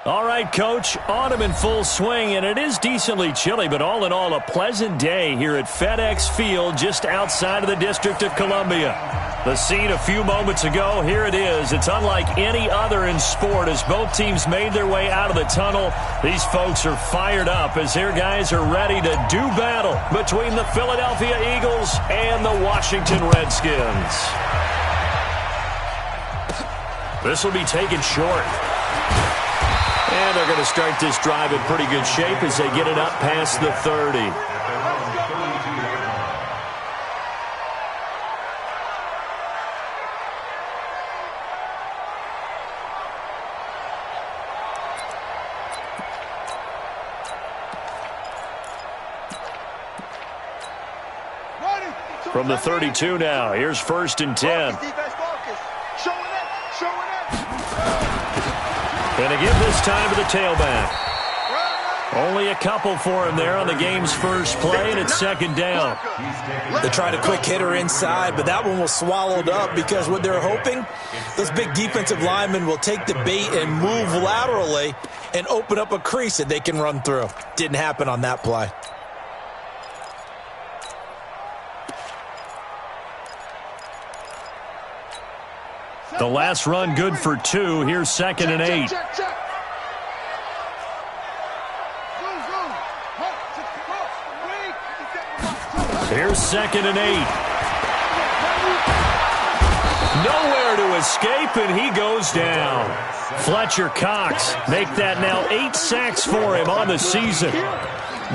All right, Coach, autumn in full swing, and it is decently chilly, but all in all, a pleasant day here at FedEx Field just outside of the District of Columbia. The scene a few moments ago, here it is. It's unlike any other in sport as both teams made their way out of the tunnel. These folks are fired up as their guys are ready to do battle between the Philadelphia Eagles and the Washington Redskins. This will be taken short. And they're going to start this drive in pretty good shape as they get it up past the 30. From the 32 now, here's 1st and 10. And again this time to the tailback. Only a couple for him there on the game's first play, and it's 2nd down. They tried a quick hitter inside, but that one was swallowed up because what they're hoping, those big defensive linemen will take the bait and move laterally and open up a crease that they can run through. Didn't happen on that play. The last run good for 2. Here's 2nd and 8. Here's 2nd and 8. Nowhere to escape, and he goes down. Fletcher Cox make that now 8 sacks for him on the season.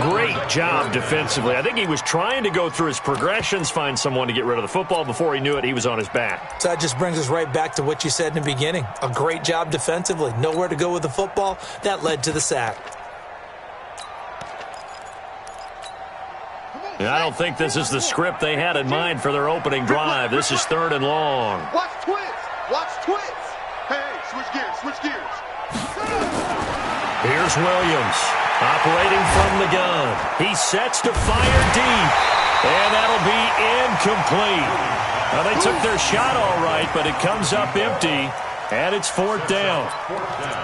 Great job defensively. I think he was trying to go through his progressions, find someone to get rid of the football. Before he knew it, he was on his back. So that just brings us right back to what you said in the beginning. A great job defensively. Nowhere to go with the football. That led to the sack. Yeah, I don't think this is the script they had in mind for their opening drive. This is 3rd and long. Watch twins. Watch twins. Hey, switch gears. Switch gears. Here's Williams. Operating from the gun. He sets to fire deep. And that'll be incomplete. Now, they took their shot all right, but it comes up empty. And it's 4th down.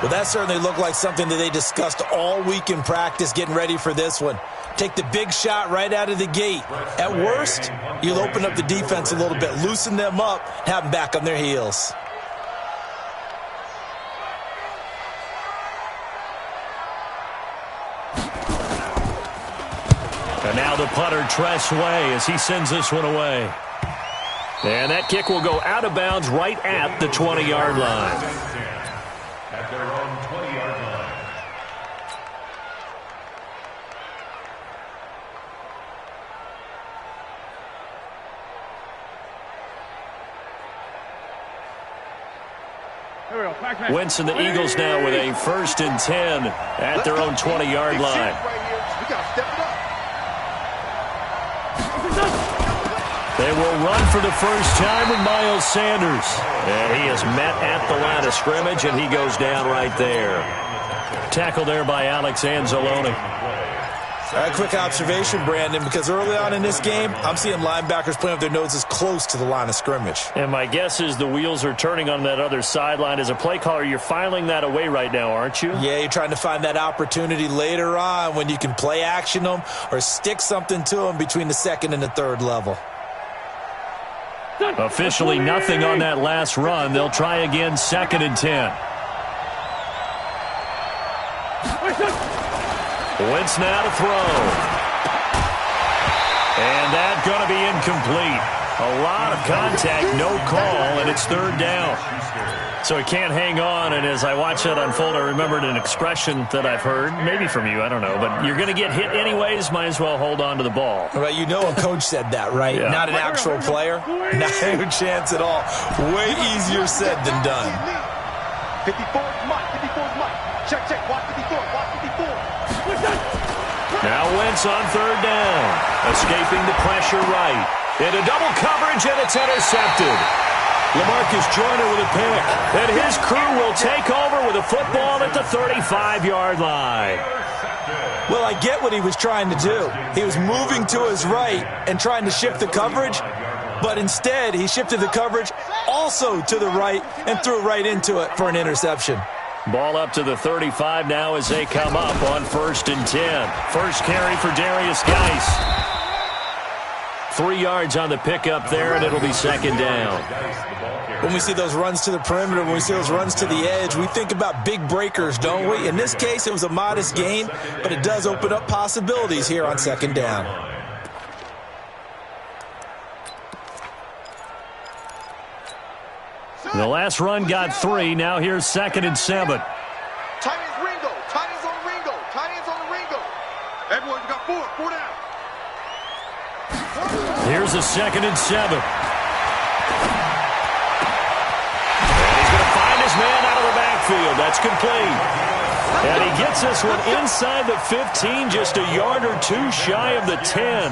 Well, that certainly looked like something that they discussed all week in practice getting ready for this one. Take the big shot right out of the gate. At worst, you'll open up the defense a little bit, loosen them up, have them back on their heels. And now the punter, Tress Way, as he sends this one away. And that kick will go out of bounds right at the 20-yard line. At their own 20-yard line. Wentz and the Eagles now with a 1st and 10 at their own 20-yard line. We got to step it up. They will run for the first time with Miles Sanders. And he is met at the line of scrimmage, and he goes down right there. Tackle there by Alex Anzalone. A quick observation, Brandon, because early on in this game, I'm seeing linebackers playing with their noses close to the line of scrimmage. And my guess is the wheels are turning on that other sideline. As a play caller, you're filing that away right now, aren't you? Yeah, you're trying to find that opportunity later on when you can play action them or stick something to them between the 2nd and the 3rd level. Officially nothing on that last run. They'll try again 2nd and 10. Wentz now to throw. And that's going to be incomplete. A lot of contact, no call, and it's 3rd down. So he can't hang on, and as I watch that unfold, I remembered an expression that I've heard, maybe from you, I don't know, but you're going to get hit anyways, might as well hold on to the ball. Right, you know a coach said that, right? Yeah. Not an actual player. Not a chance at all. Way easier said than done. 54's Mike. 54's Mike. Check, check. Watch 54. Watch 54. Now Wentz on 3rd down. Escaping the pressure right. Into double coverage, and it's intercepted. LaMarcus Joyner with a pick. And his crew will take over with a football at the 35-yard line. Well, I get what he was trying to do. He was moving to his right and trying to shift the coverage, but instead he shifted the coverage also to the right and threw right into it for an interception. Ball up to the 35 now as they come up on 1st and 10. First carry for Darius Geis. 3 yards on the pickup there, and it'll be 2nd down. When we see those runs to the perimeter, when we see those runs to the edge, we think about big breakers, don't we? In this case, it was a modest gain, but it does open up possibilities here on 2nd down. The last run got 3. Now here's 2nd and 7. Tight ends Ringo. Tight ends on the Ringo. Tight ends on the Ringo. Everyone, you got 4 down. Here's a 2nd and 7. And he's going to find his man out of the backfield. That's complete. And he gets this one inside the 15, just a yard or 2 shy of the 10.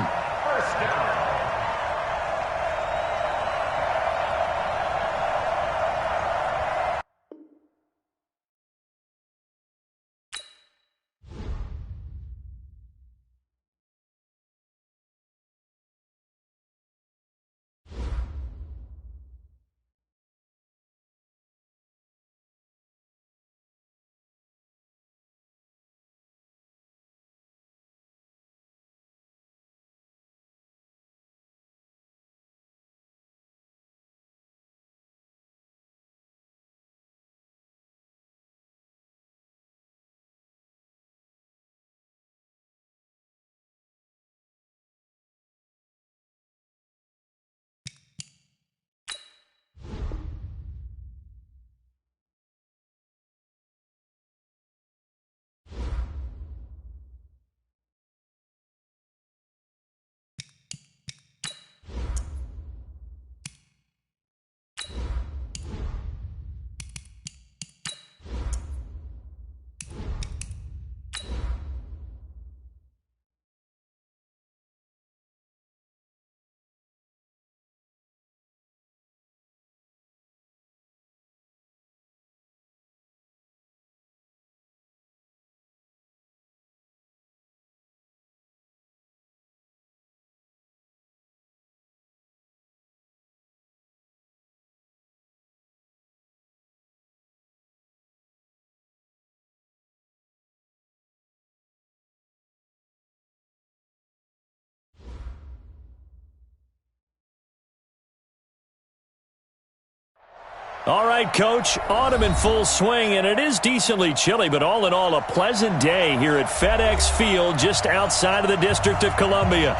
All right, Coach, autumn in full swing, and it is decently chilly, but all in all, a pleasant day here at FedEx Field just outside of the District of Columbia.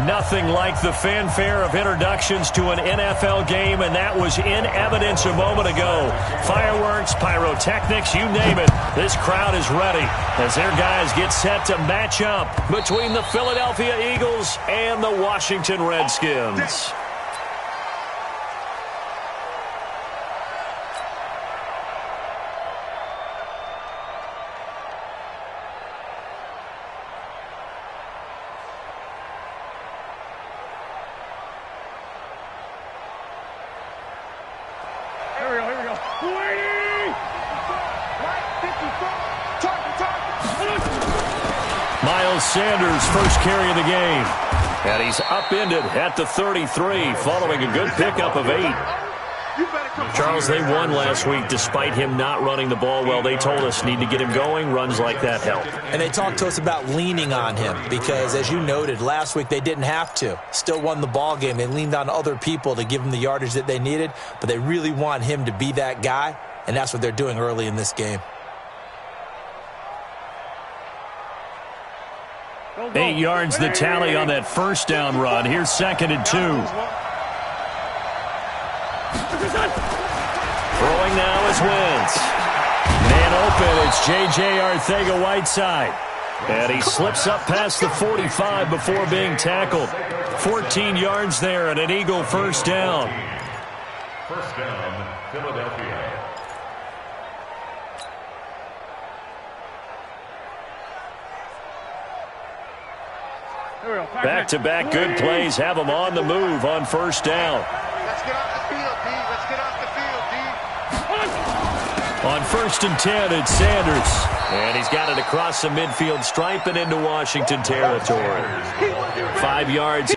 Nothing like the fanfare of introductions to an NFL game, and that was in evidence a moment ago. Fireworks, pyrotechnics, you name it. This crowd is ready as their guys get set to match up between the Philadelphia Eagles and the Washington Redskins. Sanders, first carry of the game. And he's upended at the 33 following a good pickup of 8. Charles, they won last week despite him not running the ball well. They told us need to get him going. Runs like that help. And they talked to us about leaning on him because, as you noted, last week they didn't have to. Still won the ball game. They leaned on other people to give them the yardage that they needed, but they really want him to be that guy, and that's what they're doing early in this game. 8 yards the tally on that first down run. Here's 2nd and 2. Throwing now is Wentz. Man open, it's J.J. Arcega-Whiteside. And he slips up past the 45 before being tackled. 14 yards there and an Eagle first down. First down, Philadelphia. Back-to-back good plays have him on the move on first down. Let's get off the field, D. Let's get off the field, D. On 1st and 10, it's Sanders. And he's got it across the midfield stripe and into Washington territory. 5 yards.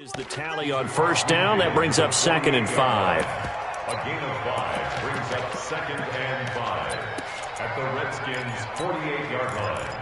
is the tally on first down. That brings up 2nd and 5. A gain of 5 brings up 2nd and 5 at the Redskins' 48-yard line.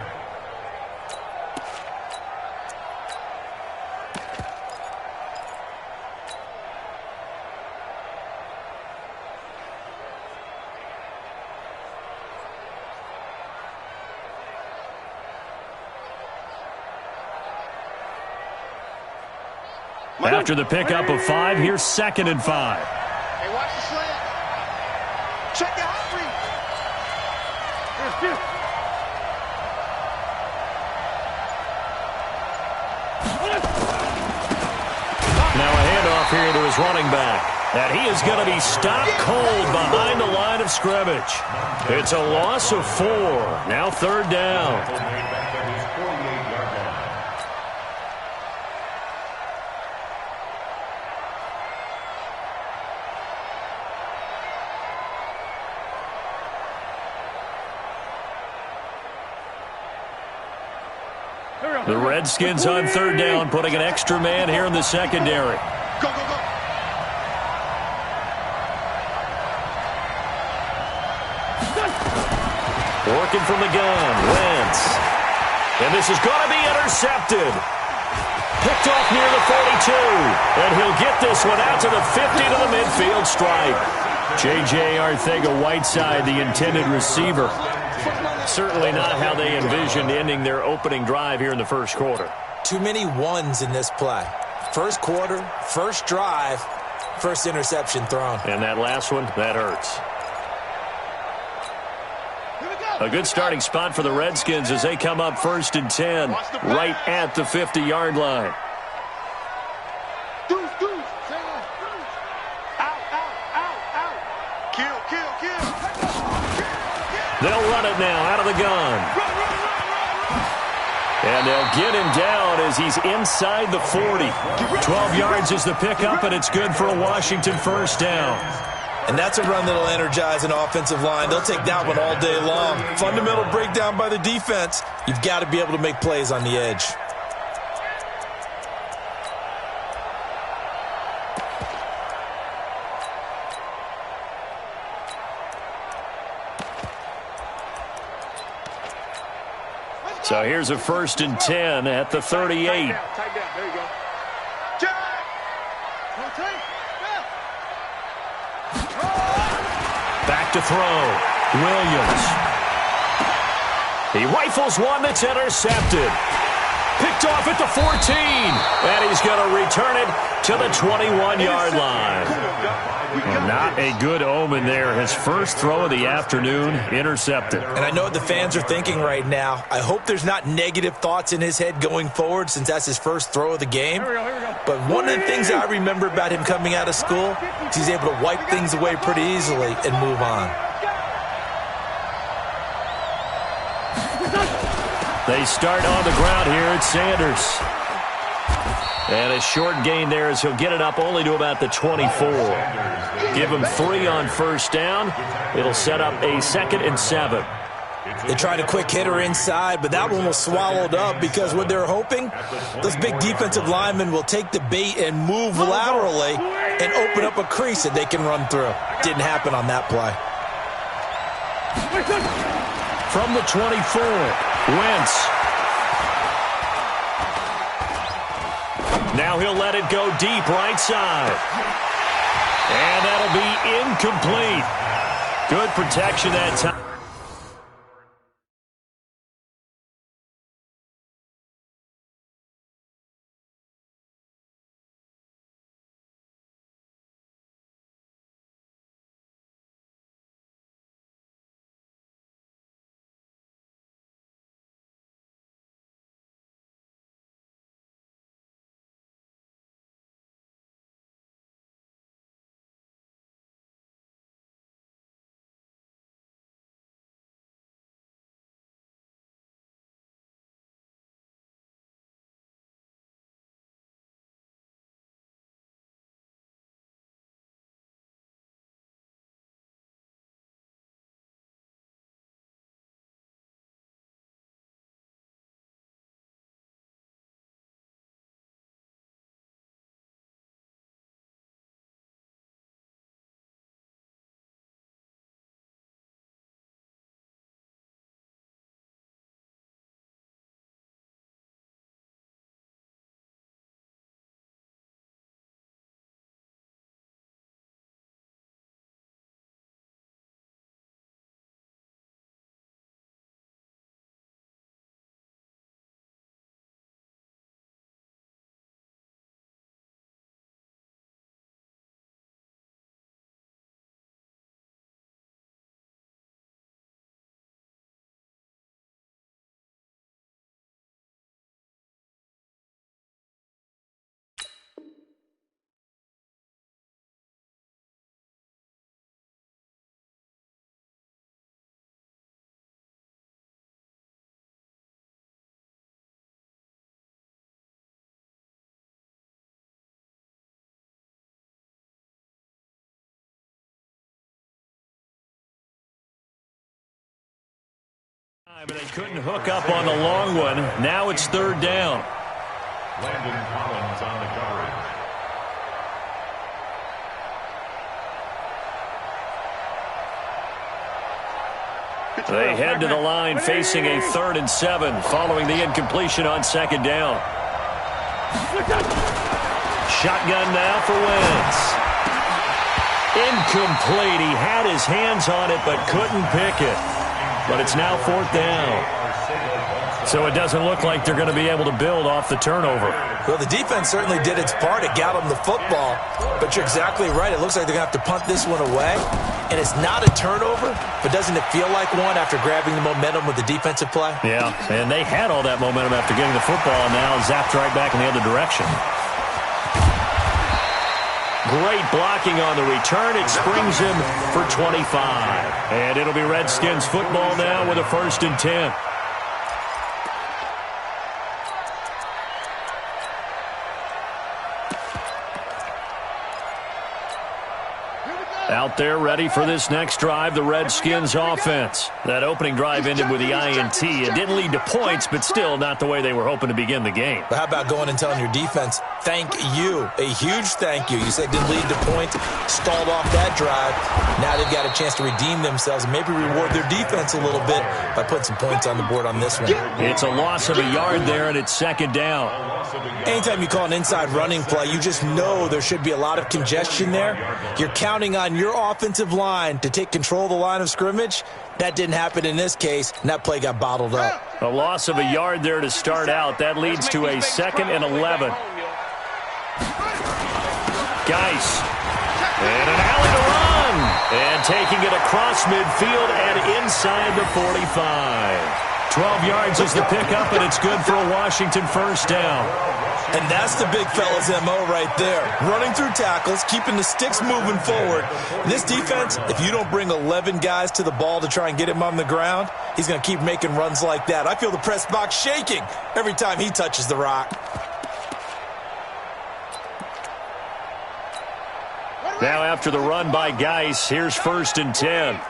After the pickup of 5, here's 2nd and 5. Hey, watch the slant. Check the hot read. Now a handoff here to his running back. And he is going to be stopped cold behind the line of scrimmage. It's a loss of 4. Now 3rd down. The Redskins on 3rd down, putting an extra man here in the secondary. Go, go, go. Working from the gun, Wentz. And this is going to be intercepted. Picked off near the 42. And he'll get this one out to the 50 to the midfield stripe. J.J. Arcega-Whiteside, the intended receiver. Certainly not how they envisioned ending their opening drive here in the first quarter. Too many ones in this play. First quarter, first drive, first interception thrown. And that last one, that hurts. A good starting spot for the Redskins as they come up 1st and 10, right at the 50-yard line. Deuce, deuce. Out, out, out, out. Kill, kill, kill. They'll run it now out of the gun. And they'll get him down as he's inside the 40. 12 yards is the pickup, and it's good for a Washington first down. And that's a run that'll energize an offensive line. They'll take that one all day long. Fundamental breakdown by the defense. You've got to be able to make plays on the edge. So here's a 1st and 10 at the 38. Tight down. There you go. Jack! Back to throw. Williams. He rifles one that's intercepted. Picked off at the 14. And he's going to return it to the 21-yard line. Not a good omen there. His first throw of the afternoon, intercepted. And I know what the fans are thinking right now. I hope there's not negative thoughts in his head going forward since that's his first throw of the game. But one of the things I remember about him coming out of school is he's able to wipe things away pretty easily and move on. They start on the ground here at Sanders. And a short gain there as he'll get it up only to about the 24. Give him 3 on first down. It'll set up a 2nd and 7. They tried a quick hitter inside, but that one was swallowed up because what they're hoping, those big defensive linemen will take the bait and move laterally and open up a crease that they can run through. Didn't happen on that play. From the 24, Wentz. Now he'll let it go deep right side. And that'll be incomplete. Good protection that time. But they couldn't hook up on the long one. Now it's third down. Landon Collins on the coverage. They head to the line facing a 3rd and 7 following the incompletion on second down. Shotgun now for Wentz. Incomplete. He had his hands on it but couldn't pick it. But it's now 4th down. So it doesn't look like they're going to be able to build off the turnover. Well, the defense certainly did its part. It got them the football. But you're exactly right. It looks like they're going to have to punt this one away. And it's not a turnover, but doesn't it feel like one after grabbing the momentum with the defensive play? Yeah, and they had all that momentum after getting the football, and now zapped right back in the other direction. Great blocking on the return. It springs him for 25. And it'll be Redskins football now with a 1st and 10. Out there ready for this next drive, the Redskins offense. That opening drive ended with the INT. It didn't lead to points, but still not the way they were hoping to begin the game. But how about going and telling your defense, thank you, a huge thank you. You said it didn't lead to points, stalled off that drive. Now they've got a chance to redeem themselves and maybe reward their defense a little bit by putting some points on the board on this one. It's a loss of a yard there, and it's 2nd down. Anytime you call an inside running play, you just know there should be a lot of congestion there. You're counting on your offensive line to take control of the line of scrimmage. That didn't happen in this case, and that play got bottled up. A loss of a yard there to start out. That leads to a 2nd and 11. Geis. And an alley to run. And taking it across midfield and inside the 45. 12 yards is the pickup, and it's good for a Washington 1st down. And that's the big fella's MO right there. Running through tackles, keeping the sticks moving forward. This defense, if you don't bring 11 guys to the ball to try and get him on the ground, he's going to keep making runs like that. I feel the press box shaking every time he touches the rock. Now after the run by Geis, here's 1st and 10.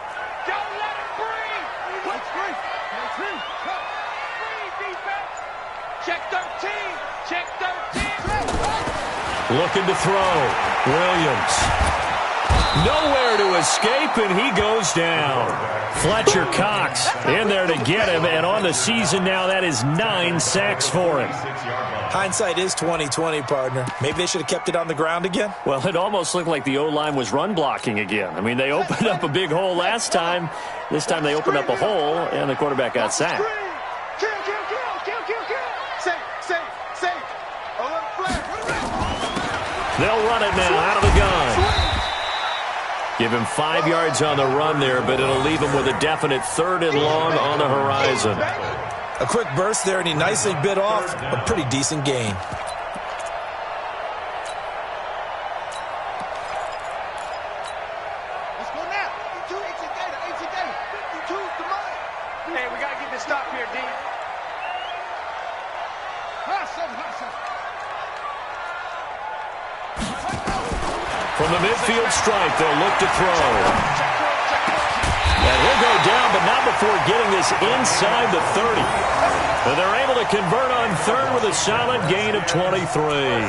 Looking to throw. Williams. Nowhere to escape, and he goes down. Fletcher Cox in there to get him, and on the season now, that is 9 sacks for him. Hindsight is 20/20, partner. Maybe they should have kept it on the ground again. Well, it almost looked like the O-line was run blocking again. I mean, they opened up a big hole last time. This time they opened up a hole, and the quarterback got sacked. They'll run it now out of the gun. Give him 5 yards on the run there, but it'll leave him with a definite 3rd and long on the horizon. A quick burst there, and he nicely bit off a pretty decent gain. Let's go now. 52, 18 gator, 18 gator. 52's the money. Hey, we got to get this stop here, D. From the midfield stripe, they'll look to throw. And he'll go down, but not before getting this inside the 30. And they're able to convert on 3rd with a solid gain of 23.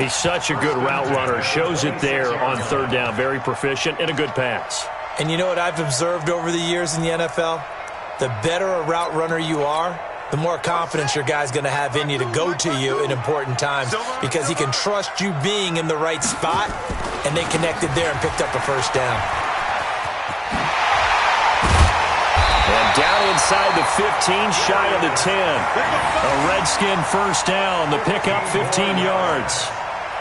He's such a good route runner. Shows it there on 3rd down. Very proficient and a good pass. And you know what I've observed over the years in the NFL? The better a route runner you are, the more confidence your guy's going to have in you to go to you in important times because he can trust you being in the right spot, and they connected there and picked up a 1st down. And down inside the 15, shy of the 10. A Redskin 1st down, the pickup 15 yards.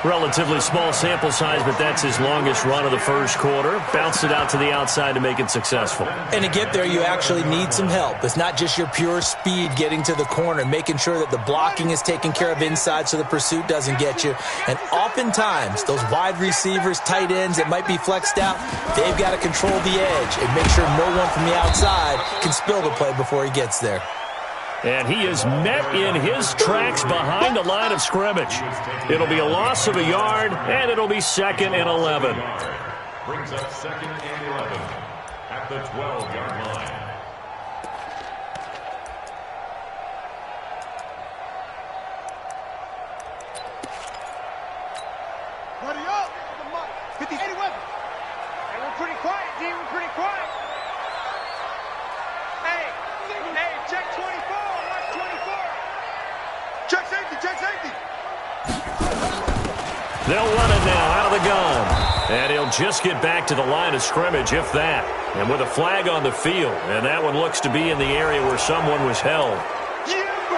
Relatively small sample size, but that's his longest run of the 1st quarter. Bounced it out to the outside to make it successful. And to get there, you actually need some help. It's not just your pure speed getting to the corner, making sure that the blocking is taken care of inside so the pursuit doesn't get you. And oftentimes, those wide receivers, tight ends that might be flexed out, they've got to control the edge and make sure no one from the outside can spill the play before he gets there. And he is met in his tracks behind the line of scrimmage. It'll be a loss of a yard, and it'll be 2nd and 11. Brings up 2nd and 11 at the 12-yard line. They'll run it now out of the gun. And he'll just get back to the line of scrimmage, if that. And with a flag on the field, and that one looks to be in the area where someone was held.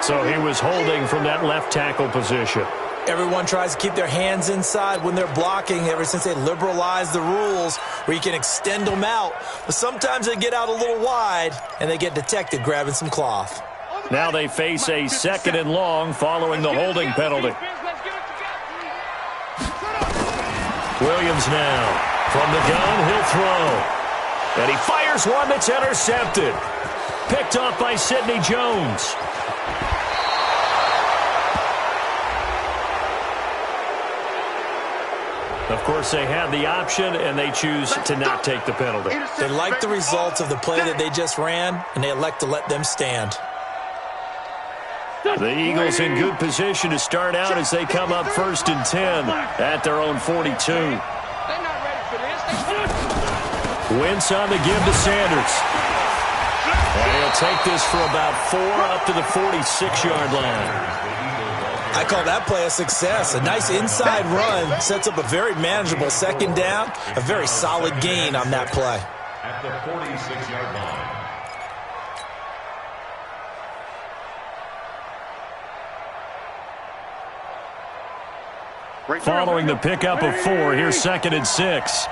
So he was holding from that left tackle position. Everyone tries to keep their hands inside when they're blocking ever since they liberalized the rules where you can extend them out. But sometimes they get out a little wide, and they get detected grabbing some cloth. Now they face a 2nd and long following the holding penalty. Williams now. From the gun, he'll throw. And he fires one that's intercepted. Picked off by Sidney Jones. Of course, they have the option, and they choose to not take the penalty. They like the results of the play that they just ran, and they elect to let them stand. The Eagles in good position to start out as they come up 1st and 10 at their own 42. Wentz on the give to Sanders. And he'll take this for about 4 up to the 46-yard line. I call that play a success. A nice inside run sets up a very manageable 2nd down. A very solid gain on that play. At the 46-yard line. Following the pickup of 4, here's 2nd and 6.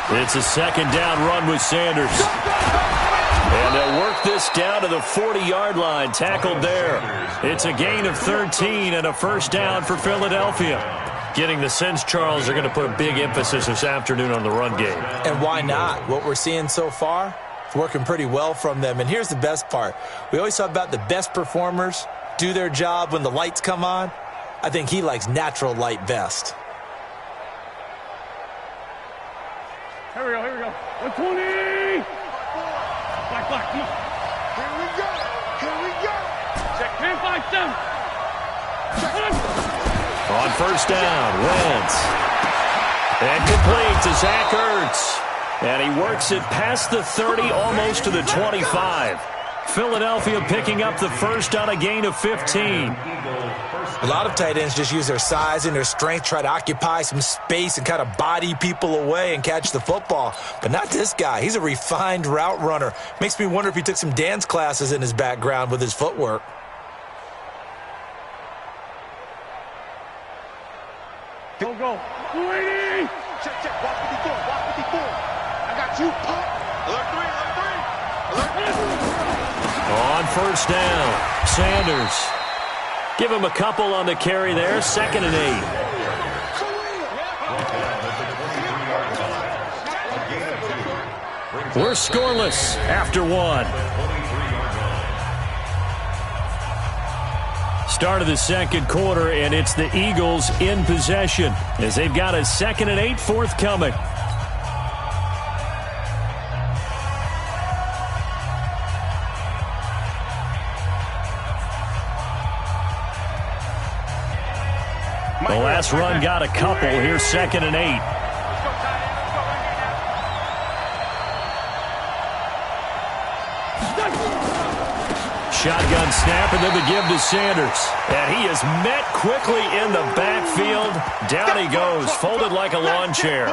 It's a 2nd down run with Sanders. And they'll work this down to the 40-yard line, tackled there. It's a gain of 13 and a 1st down for Philadelphia. Getting the sense, Charles, they're going to put a big emphasis this afternoon on the run game. And why not? What we're seeing so far, it's working pretty well from them. And here's the best part. We always talk about the best performers do their job when the lights come on. I think he likes natural light best. Here we go. 120! Black, come on. Here we go. Check 10-5-7. On 1st down, Wentz. And complete to Zach Ertz. And he works it past the 30, almost to the 25. Philadelphia picking up the 1st on a gain of 15. A lot of tight ends just use their size and their strength, try to occupy some space and kind of body people away and catch the football. But not this guy. He's a refined route runner. Makes me wonder if he took some dance classes in his background with his footwork. Go. 280! Check. Watch 54. I got you. Alert 3. On 1st down, Sanders. Give him a couple on the carry there, 2nd and 8. We're scoreless after 1. Start of the 2nd quarter, and it's the Eagles in possession as they've got a 2nd and 8 forthcoming. The last run got a couple. Here's 2nd and 8. Shotgun snap, and then the give to Sanders. And he is met quickly in the backfield. Down he goes, folded like a lawn chair.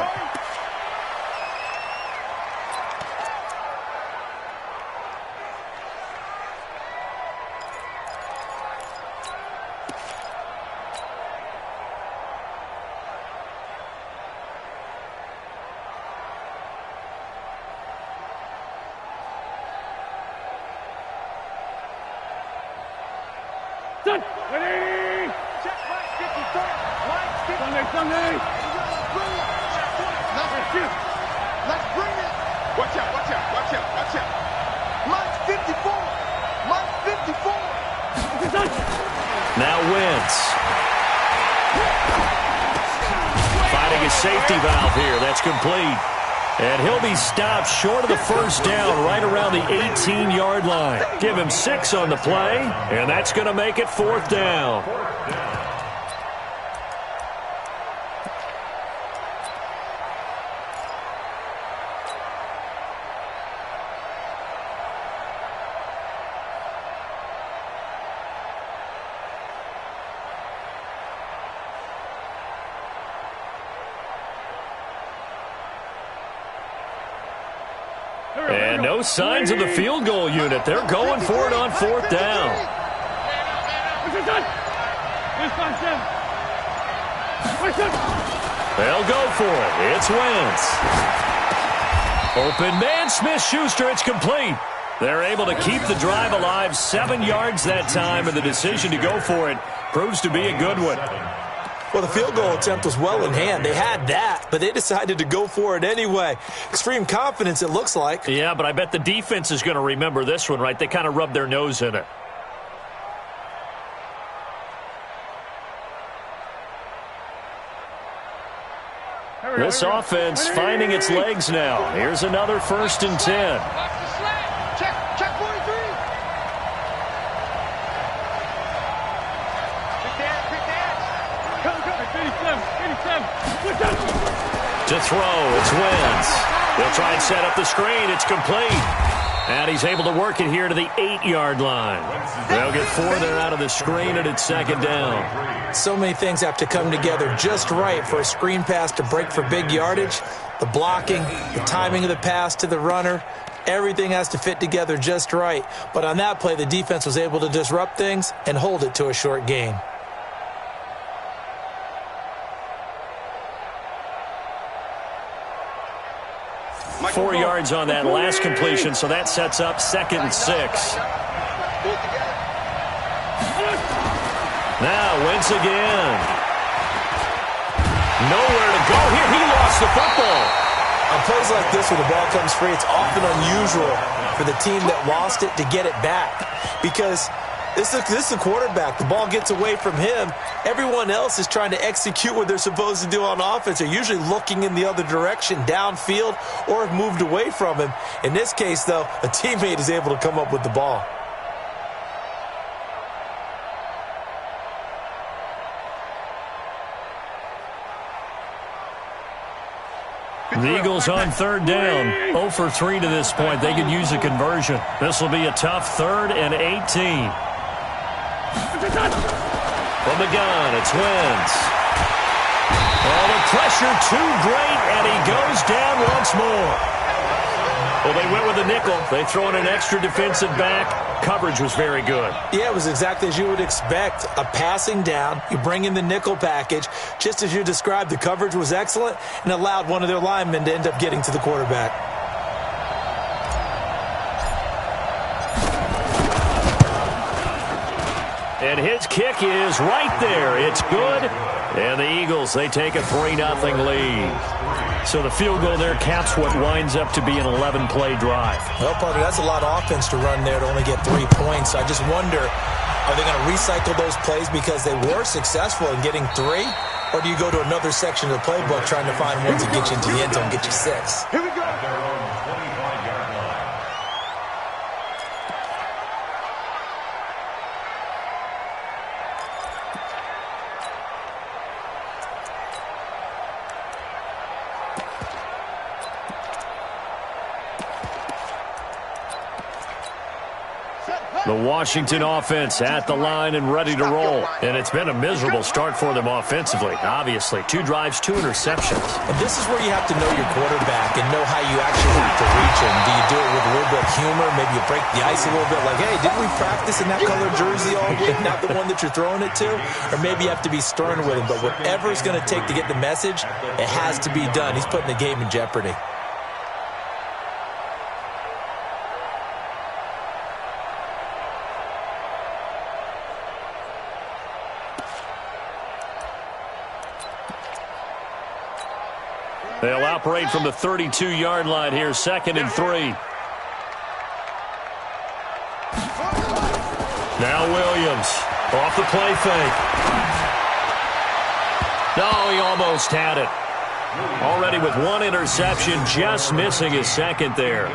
Sunday. Let's bring it. Watch out. Mike's 54. Now Wentz. Finding a safety valve here. That's complete. And he'll be stopped short of the 1st down right around the 18-yard line. Give him 6 on the play, and that's going to make it 4th down. And no signs of the field goal unit. They're going for it on fourth down. They'll go for it. It's Wentz. Open man, Smith-Schuster. It's complete. They're able to keep the drive alive. 7 yards that time, and the decision to go for it proves to be a good one. Well, the field goal attempt was well in hand. They had that, but they decided to go for it anyway. Extreme confidence, it looks like. Yeah, but I bet the defense is going to remember this one, right? They kind of rubbed their nose in it. This offense finding its legs now. Here's another 1st and 10. Check 43. To throw, it's Wentz. They'll try and set up the screen. It's complete. And he's able to work it here to the 8-yard line. They'll get 4 there out of the screen, and it's 2nd down. So many things have to come together just right for a screen pass to break for big yardage. The blocking, the timing of the pass to the runner, everything has to fit together just right. But on that play, the defense was able to disrupt things and hold it to a short gain. Four yards on that last completion, so that sets up 2nd and 6. Now, Wentz again. Nowhere to go here. He lost the football. On plays like this where the ball comes free, it's often unusual for the team that lost it to get it back. Because this is the quarterback. The ball gets away from him. Everyone else is trying to execute what they're supposed to do on offense. They're usually looking in the other direction, downfield, or have moved away from him. In this case, though, a teammate is able to come up with the ball. The Eagles on 3rd down. 0 for 3 to this point. They could use a conversion. This will be a tough 3rd and 18. From the gun, it's Wentz. Oh, the pressure too great, and he goes down once more. Well, they went with a nickel. They throw in an extra defensive back. Coverage was very good. Yeah, it was exactly as you would expect. A passing down. You bring in the nickel package. Just as you described, the coverage was excellent and allowed one of their linemen to end up getting to the quarterback. And his kick is right there. It's good. And the Eagles, they take a 3-0 lead. So the field goal there caps what winds up to be an 11-play drive. Well, partner, that's a lot of offense to run there to only get 3 points. I just wonder, are they going to recycle those plays because they were successful in getting 3? Or do you go to another section of the playbook trying to find ones that get you into the end zone and get you 6? Here we go. The Washington offense at the line and ready to roll. And it's been a miserable start for them offensively. Obviously, 2 drives, 2 interceptions. And this is where you have to know your quarterback and know how you actually have to reach him. Do you do it with a little bit of humor? Maybe you break the ice a little bit like, hey, didn't we practice in that color jersey all week? Not the one that you're throwing it to? Or maybe you have to be stern with him. But whatever it's going to take to get the message, it has to be done. He's putting the game in jeopardy. They'll operate from the 32-yard line here, 2nd and 3. Now Williams off the play fake. No, he almost had it. Already with 1 interception, just missing his 2nd there.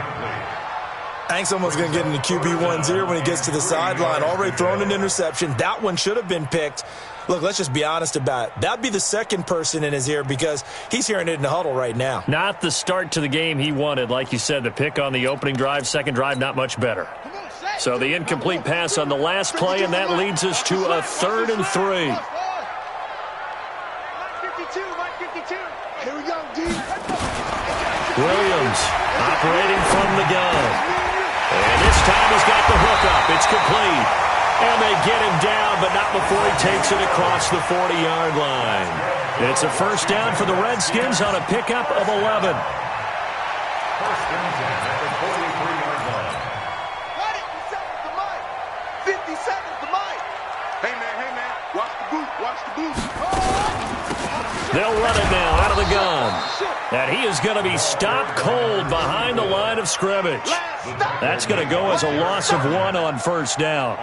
I think someone's going to get into QB1's ear when he gets to the sideline. Already thrown an interception. That one should have been picked. Look, let's just be honest about it. That'd be the 2nd person in his ear because he's hearing it in the huddle right now. Not the start to the game he wanted. Like you said, the pick on the opening drive, 2nd drive, not much better. So the incomplete pass on the last play, and that leads us to a 3rd and 3. Line 52. Here we go, D. Williams operating from the gun. And this time he's got the hook up. It's complete. And they get him down, but not before he takes it across the 40-yard line. It's a first down for the Redskins on a pickup of 11. First and 10 at the 43-yard line. 50 seconds to Mike. Hey, man, watch the boot, watch the boot. They'll run it now out of the gun. And he is going to be stopped cold behind the line of scrimmage. That's going to go as a loss of 1 on first down.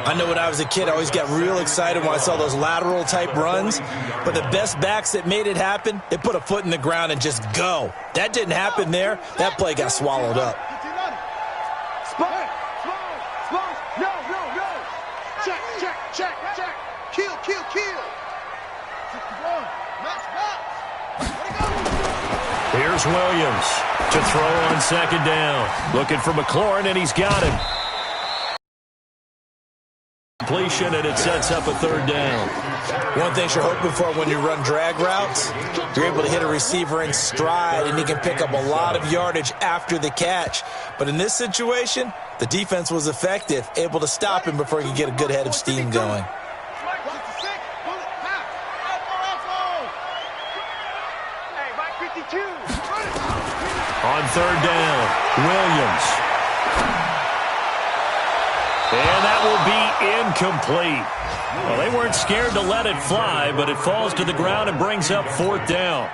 I know when I was a kid, I always got real excited when I saw those lateral-type runs. But the best backs that made it happen, they put a foot in the ground and just go. That didn't happen there. That play got swallowed up. Check. Kill. Here's Williams to throw on second down. Looking for McLaurin, and he's got him. Completion, and it sets up a third down. One thing you're hoping for when you run drag routes, you're able to hit a receiver in stride, and he can pick up a lot of yardage after the catch. But in this situation, the defense was effective, able to stop him before he could get a good head of steam going. On third down, Williams. And that will be incomplete. Well, they weren't scared to let it fly, but it falls to the ground and brings up fourth down.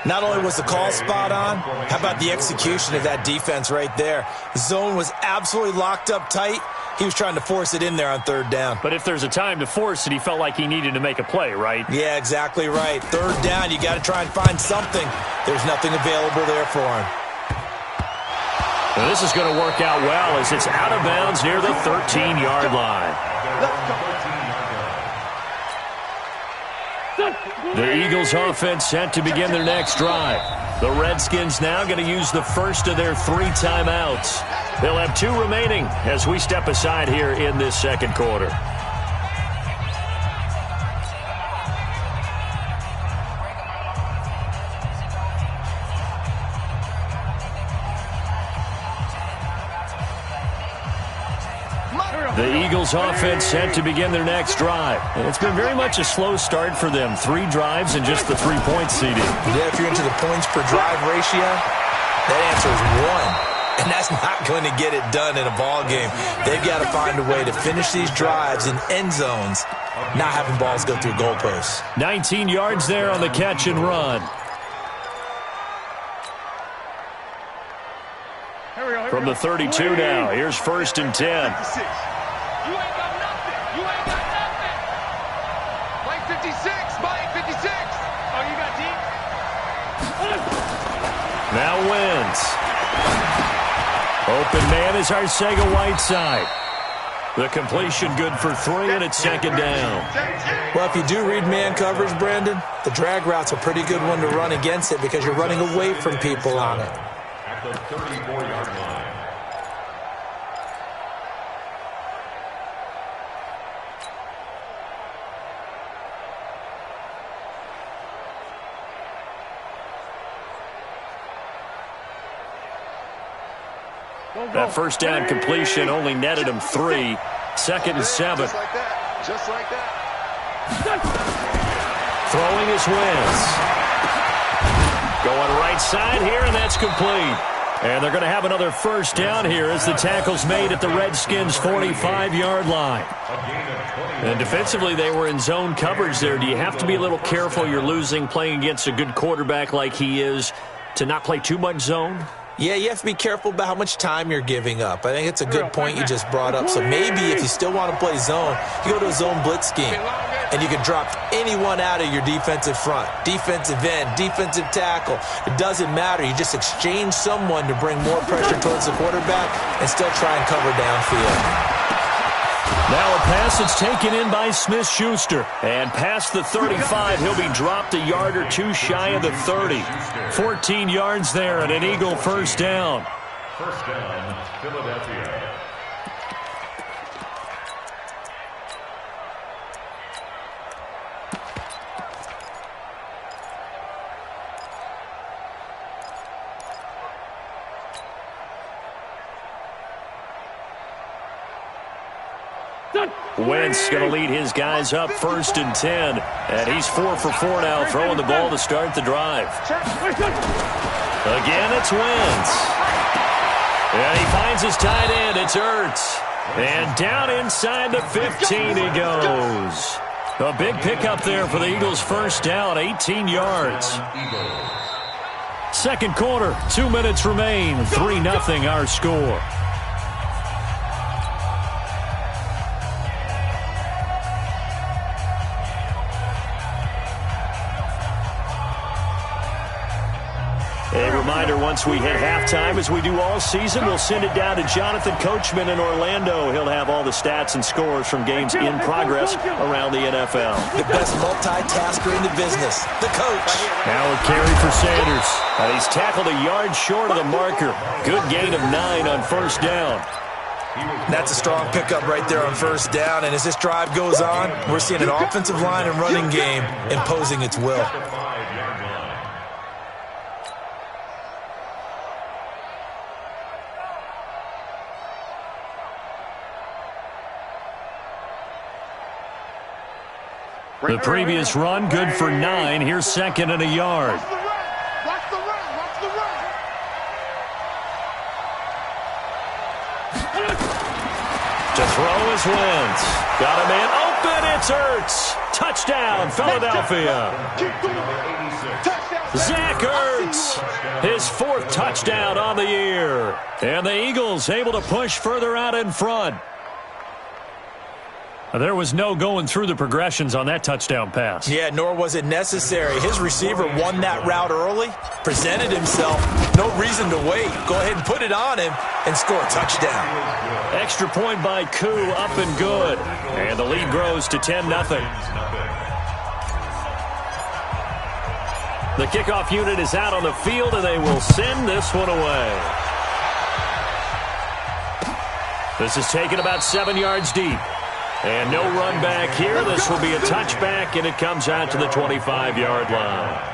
Not only was the call spot on, how about the execution of that defense right there? The zone was absolutely locked up tight. He was trying to force it in there on third down. But if there's a time to force it, he felt like he needed to make a play, right? Yeah, exactly right. Third down, you got to try and find something. There's nothing available there for him. Well, this is going to work out well as it's out of bounds near the 13-yard line. The Eagles offense set to begin their next drive. The Redskins now going to use the first of their 3 timeouts. They'll have 2 remaining as we step aside here in this second quarter. The Eagles offense set to begin their next drive. And it's been very much a slow start for them. 3 drives and just the 3-point seeding. Yeah, if you're into the points per drive ratio, that answer is 1. And that's not going to get it done in a ball game. They've got to find a way to finish these drives in end zones, not having balls go through goalposts. 19 yards there on the catch and run. From the 32 now, here's first and 10. You ain't got nothing. Mike 56. Oh, you got deep? Now wins. Open man is Arcega-Whiteside. The completion good for 3, and it's second down. Well, if you do read man coverage, Brandon, the drag route's a pretty good one to run against it because you're running away from people on it. At the 34-yard line. That first down completion only netted him 3. Second and 7. Just like that. Throwing his wins. Going right side here, and that's complete. And they're going to have another first down here as the tackle's made at the Redskins' 45-yard line. And defensively, they were in zone coverage there. Do you have to be a little careful? You're losing, playing against a good quarterback like he is, to not play too much zone? Yeah, you have to be careful about how much time you're giving up. I think it's a good point you just brought up. So maybe if you still want to play zone, you go to a zone blitz scheme. And you can drop anyone out of your defensive front. Defensive end, defensive tackle. It doesn't matter. You just exchange someone to bring more pressure towards the quarterback and still try and cover downfield. Now a pass that's taken in by Smith-Schuster. And past the 35, he'll be dropped a yard or 2 shy of the 30. 14 yards there and an Eagle first down. First down, Philadelphia. Wentz going to lead his guys up 1st and 10. And he's 4 for 4 now, throwing the ball to start the drive. Again, it's Wentz. And he finds his tight end. It's Ertz. And down inside the 15 he goes. A big pickup there for the Eagles' first down, 18 yards. Second quarter, 2 minutes remain, 3-0 our score. A reminder, once we hit halftime, as we do all season, we'll send it down to Jonathan Coachman in Orlando. He'll have all the stats and scores from games in progress around the NFL. The best multitasker in the business, the coach. Now a carry for Sanders. And he's tackled a yard short of the marker. Good gain of 9 on first down. That's a strong pickup right there on first down. And as this drive goes on, we're seeing an offensive line and running game imposing its will. The previous run, good for 9. Here's 2nd and a yard. Watch the run. Watch the run. To throw is Wentz. Got a man open. It's Ertz. Touchdown, Philadelphia. Zach Ertz. His 4th touchdown on the year. And the Eagles able to push further out in front. There was no going through the progressions on that touchdown pass. Yeah, nor was it necessary. His receiver won that route early, presented himself. No reason to wait. Go ahead and put it on him and score a touchdown. Extra point by Koo, up and good. And the lead grows to 10-0. The kickoff unit is out on the field, and they will send this one away. This is taken about 7 yards deep. And no run back here. This will be a touchback, and it comes out to the 25-yard line.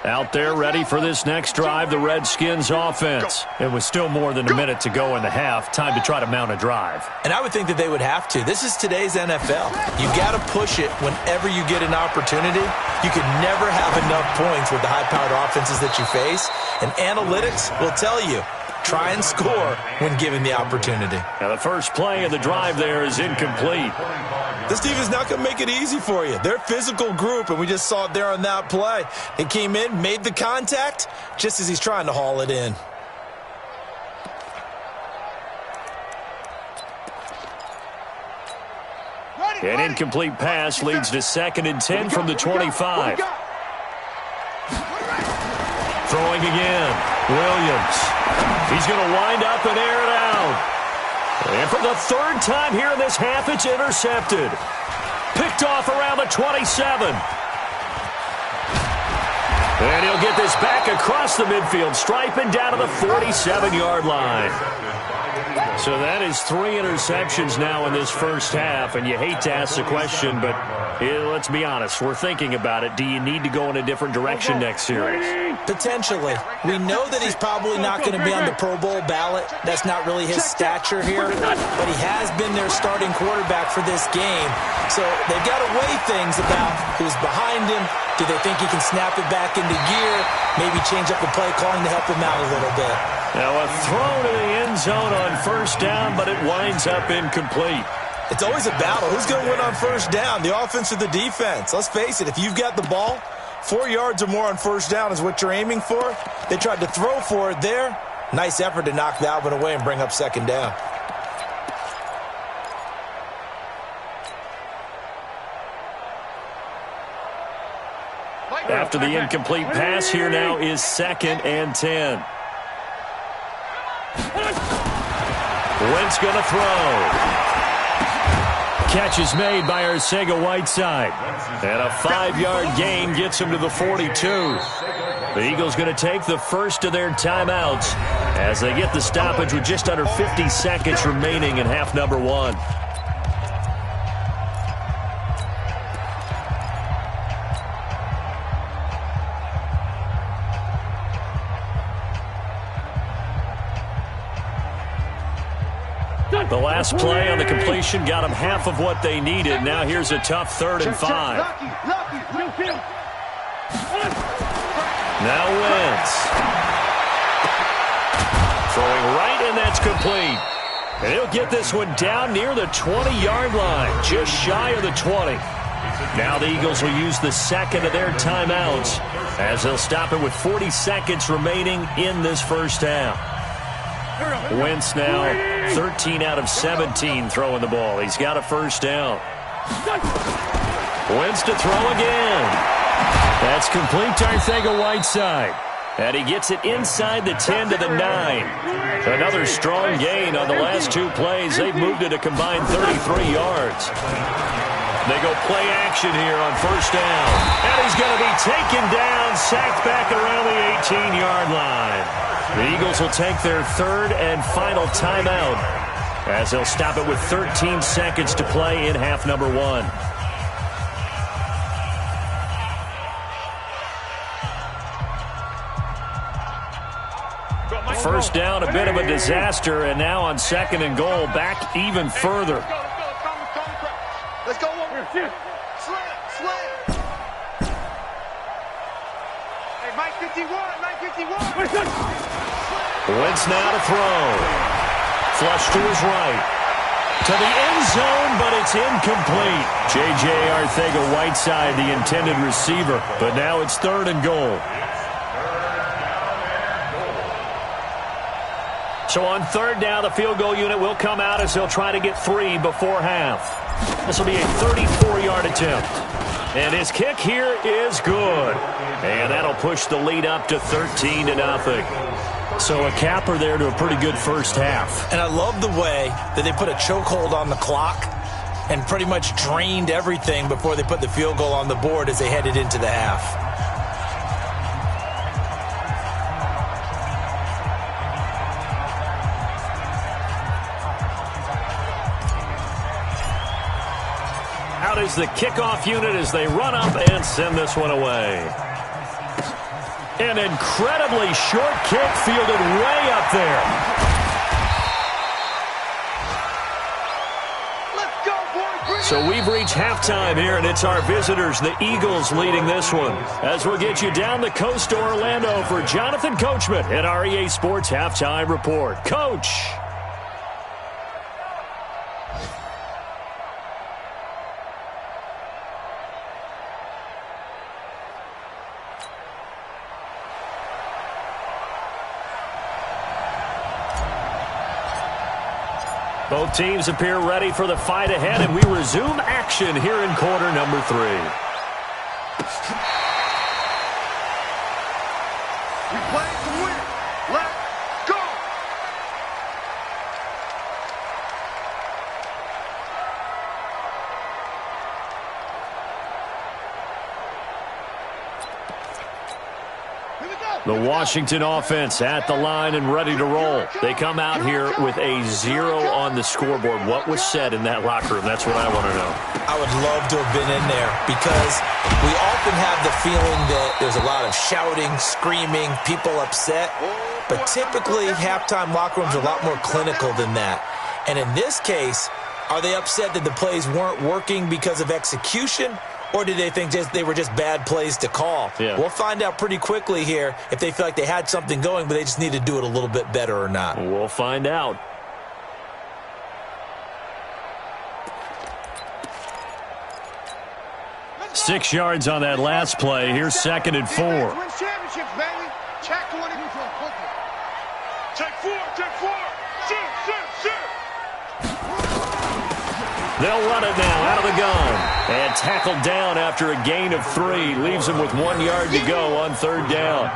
Out there ready for this next drive, the Redskins offense. It was still more than a minute to go in the half. Time to try to mount a drive. And I would think that they would have to. This is today's NFL. You got to push it whenever you get an opportunity. You can never have enough points with the high-powered offenses that you face. And analytics will tell you, try and score when given the opportunity. Now the first play of the drive there is incomplete. This team is not going to make it easy for you. They're a physical group, and we just saw it there on that play. It came in, made the contact, just as he's trying to haul it in. An incomplete pass leads to 2nd and 10 from the 25. Throwing again. Williams. He's going to wind up and air it out. And for the 3rd time here in this half, it's intercepted. Picked off around the 27. And he'll get this back across the midfield stripe and down to the 47-yard line. So that is 3 interceptions now in this first half, and you hate to ask the question, but let's be honest, we're thinking about it. Do you need to go in a different direction next series? Potentially. We know that he's probably not going to be on the Pro Bowl ballot. That's not really his stature here, but he has been their starting quarterback for this game. So they've got to weigh things about who's behind him. Do they think he can snap it back into gear? Maybe change up the play calling to help him out a little bit. Now a throw to the end zone on first down, but it winds up incomplete. It's always a battle. Who's going to win on first down, the offense or the defense? Let's face it, if you've got the ball, 4 yards or more on first down is what you're aiming for. They tried to throw for it there. Nice effort to knock that one away and bring up 2nd down. After the incomplete pass, here now is 2nd and 10. Wentz going to throw. Catch is made by Arcega-Whiteside. And a 5-yard gain gets him to the 42. The Eagles going to take the first of their timeouts as they get the stoppage with just under 50 seconds remaining in half number one. The last play on the completion got them half of what they needed. Now here's a tough 3rd and 5. Now Wentz. Throwing right, and that's complete. And he'll get this one down near the 20-yard line, just shy of the 20. Now the Eagles will use the second of their timeouts as they'll stop it with 40 seconds remaining in this first half. Wentz now 13 out of 17 throwing the ball. He's got a first down. Wentz to throw again. That's complete to Rwtaka18's. And he gets it inside the 10 to the 9. Another strong gain on the last 2 plays. They've moved it a combined 33 yards. They go play action here on first down. And he's going to be taken down, sacked back around the 18-yard line. The Eagles will take their 3rd and final timeout as they'll stop it with 13 seconds to play in half number one. First down, a bit of a disaster, and now on 2nd and goal, back even further. Let's go. Slam. Hey, Mike 51. Wentz now to throw. Flush to his right. To the end zone, but it's incomplete. J.J. Rwtaka18's the intended receiver, but now it's 3rd and goal. So on 3rd down, the field goal unit will come out as they'll try to get 3 before half. This will be a 34-yard attempt. And his kick here is good. And that'll push the lead up to 13-0. So a capper there to a pretty good first half. And I love the way that they put a chokehold on the clock and pretty much drained everything before they put the field goal on the board as they headed into the half. Out is the kickoff unit as they run up and send this one away. An incredibly short kick fielded way up there. Let's go, boys. So we've reached halftime here, and it's our visitors, the Eagles, leading this one. As we'll get you down the coast to Orlando for Jonathan Coachman at REA Sports Halftime Report. Coach. Both teams appear ready for the fight ahead, and we resume action here in quarter number 3. We play to win. Let's go. The Washington offense at the line and ready to roll. They come out here with a 0 on the scoreboard. What was said in that locker room? That's what I want to know. I would love to have been in there because we often have the feeling that there's a lot of shouting, screaming, people upset. But typically, halftime locker rooms are a lot more clinical than that. And in this case, are they upset that the plays weren't working because of execution? Or do they think they were just bad plays to call? Yeah. We'll find out pretty quickly here if they feel like they had something going, but they just need to do it a little bit better or not. We'll find out. Six yards on that last play. Here's 2nd and 4. Win championships, baby. Check 20. Check 4. Shoot. They'll run it now out of the gun. And tackled down after a gain of 3. Leaves him with 1 yard to go on 3rd down.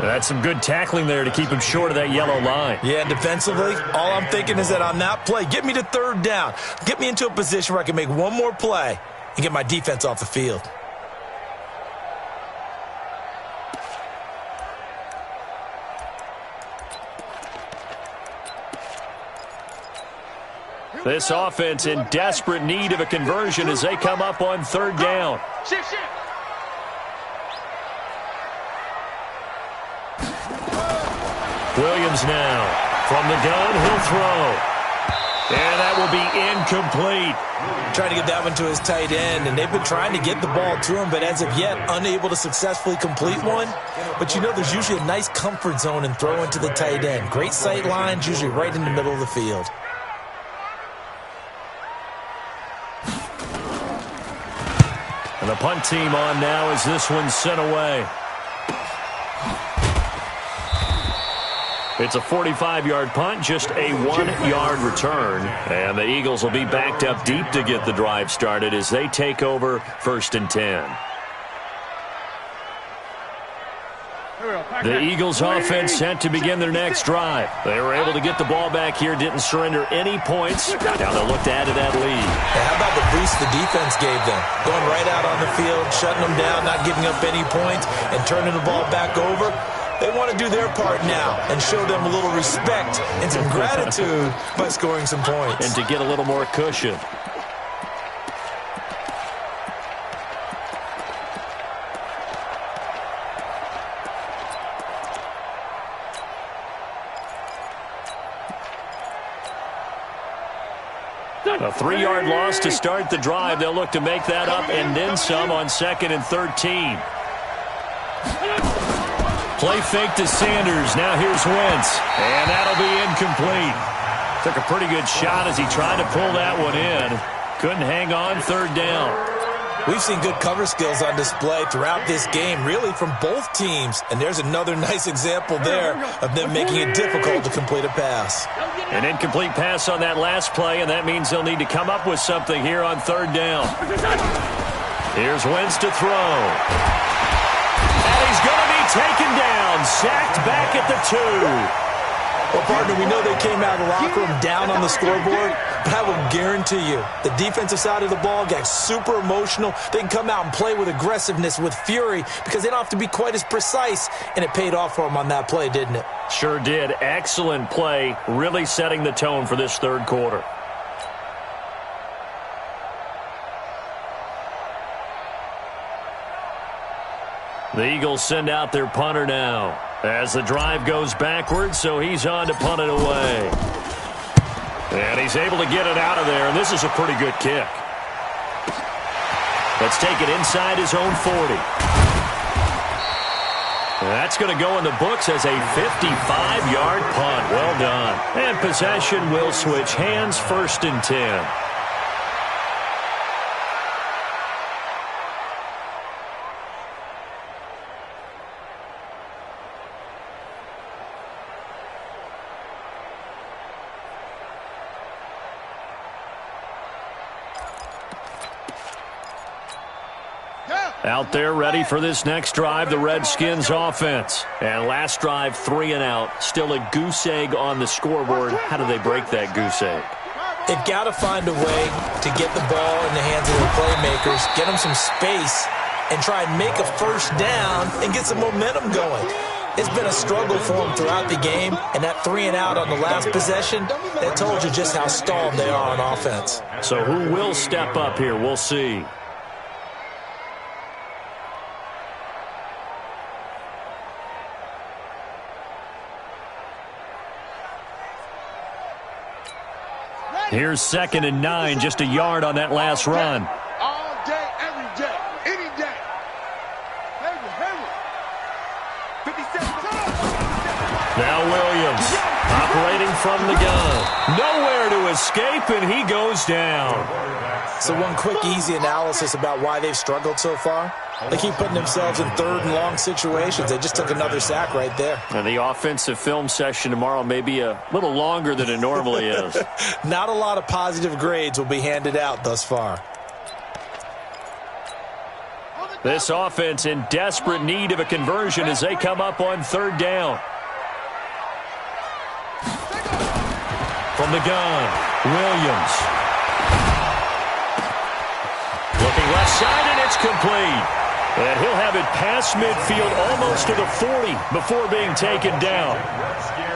That's some good tackling there to keep him short of that yellow line. Yeah, defensively, all I'm thinking is that on that play, get me to 3rd down. Get me into a position where I can make one more play and get my defense off the field. This offense in desperate need of a conversion as they come up on third down. Shift. Williams now. From the gun, he'll throw. And that will be incomplete. Trying to get that one to his tight end, and they've been trying to get the ball to him, but as of yet, unable to successfully complete one. But you know, there's usually a nice comfort zone in throwing to the tight end. Great sight lines, usually right in the middle of the field. And the punt team on now as this one's sent away. It's a 45-yard punt, just a 1-yard return. And the Eagles will be backed up deep to get the drive started as they take over 1st and 10. The Eagles offense set to begin their next drive. They were able to get the ball back here, didn't surrender any points. Now they'll look to add to that lead. How about the boost the defense gave them? Going right out on the field, shutting them down, not giving up any points, and turning the ball back over. They want to do their part now and show them a little respect and some gratitude by scoring some points. And to get a little more cushion. A 3-yard loss to start the drive. They'll look to make that up and then some on 2nd and 13. Play fake to Sanders. Now here's Wentz. And that'll be incomplete. Took a pretty good shot as he tried to pull that one in. Couldn't hang on 3rd down. We've seen good cover skills on display throughout this game, really from both teams. And there's another nice example there of them making it difficult to complete a pass. An incomplete pass on that last play, and that means they'll need to come up with something here on 3rd down. Here's Wentz to throw. And he's going to be taken down, sacked back at the 2. Well, partner, we know they came out of the locker room down on the scoreboard, but I will guarantee you the defensive side of the ball got super emotional. They can come out and play with aggressiveness, with fury, because they don't have to be quite as precise, and it paid off for them on that play, didn't it? Sure did. Excellent play, really setting the tone for this 3rd quarter. The Eagles send out their punter now as the drive goes backwards, so he's on to punt it away. And he's able to get it out of there, and this is a pretty good kick. Let's take it inside his own 40. That's going to go in the books as a 55-yard punt. Well done. And possession will switch hands, 1st and 10. Out there ready for this next drive, the Redskins offense. And last drive, 3 and out. Still a goose egg on the scoreboard. How do they break that goose egg? They've got to find a way to get the ball in the hands of their playmakers, get them some space, and try and make a 1st down and get some momentum going. It's been a struggle for them throughout the game, and that 3 and out on the last possession, that told you just how stalled they are on offense. So who will step up here? We'll see. Here's 2nd and 9, just a yard on that last run. All day, every day, any day. 57. Now Williams operating from the gun. Nowhere to escape, and he goes down. So one quick, easy analysis about why they've struggled so far. They keep putting themselves in 3rd and long situations. They just took another sack right there. And the offensive film session tomorrow may be a little longer than it normally is. Not a lot of positive grades will be handed out thus far. This offense in desperate need of a conversion as they come up on 3rd down. From the gun, Williams. Looking left side, and it's complete. And he'll have it past midfield, almost to the 40, before being taken down.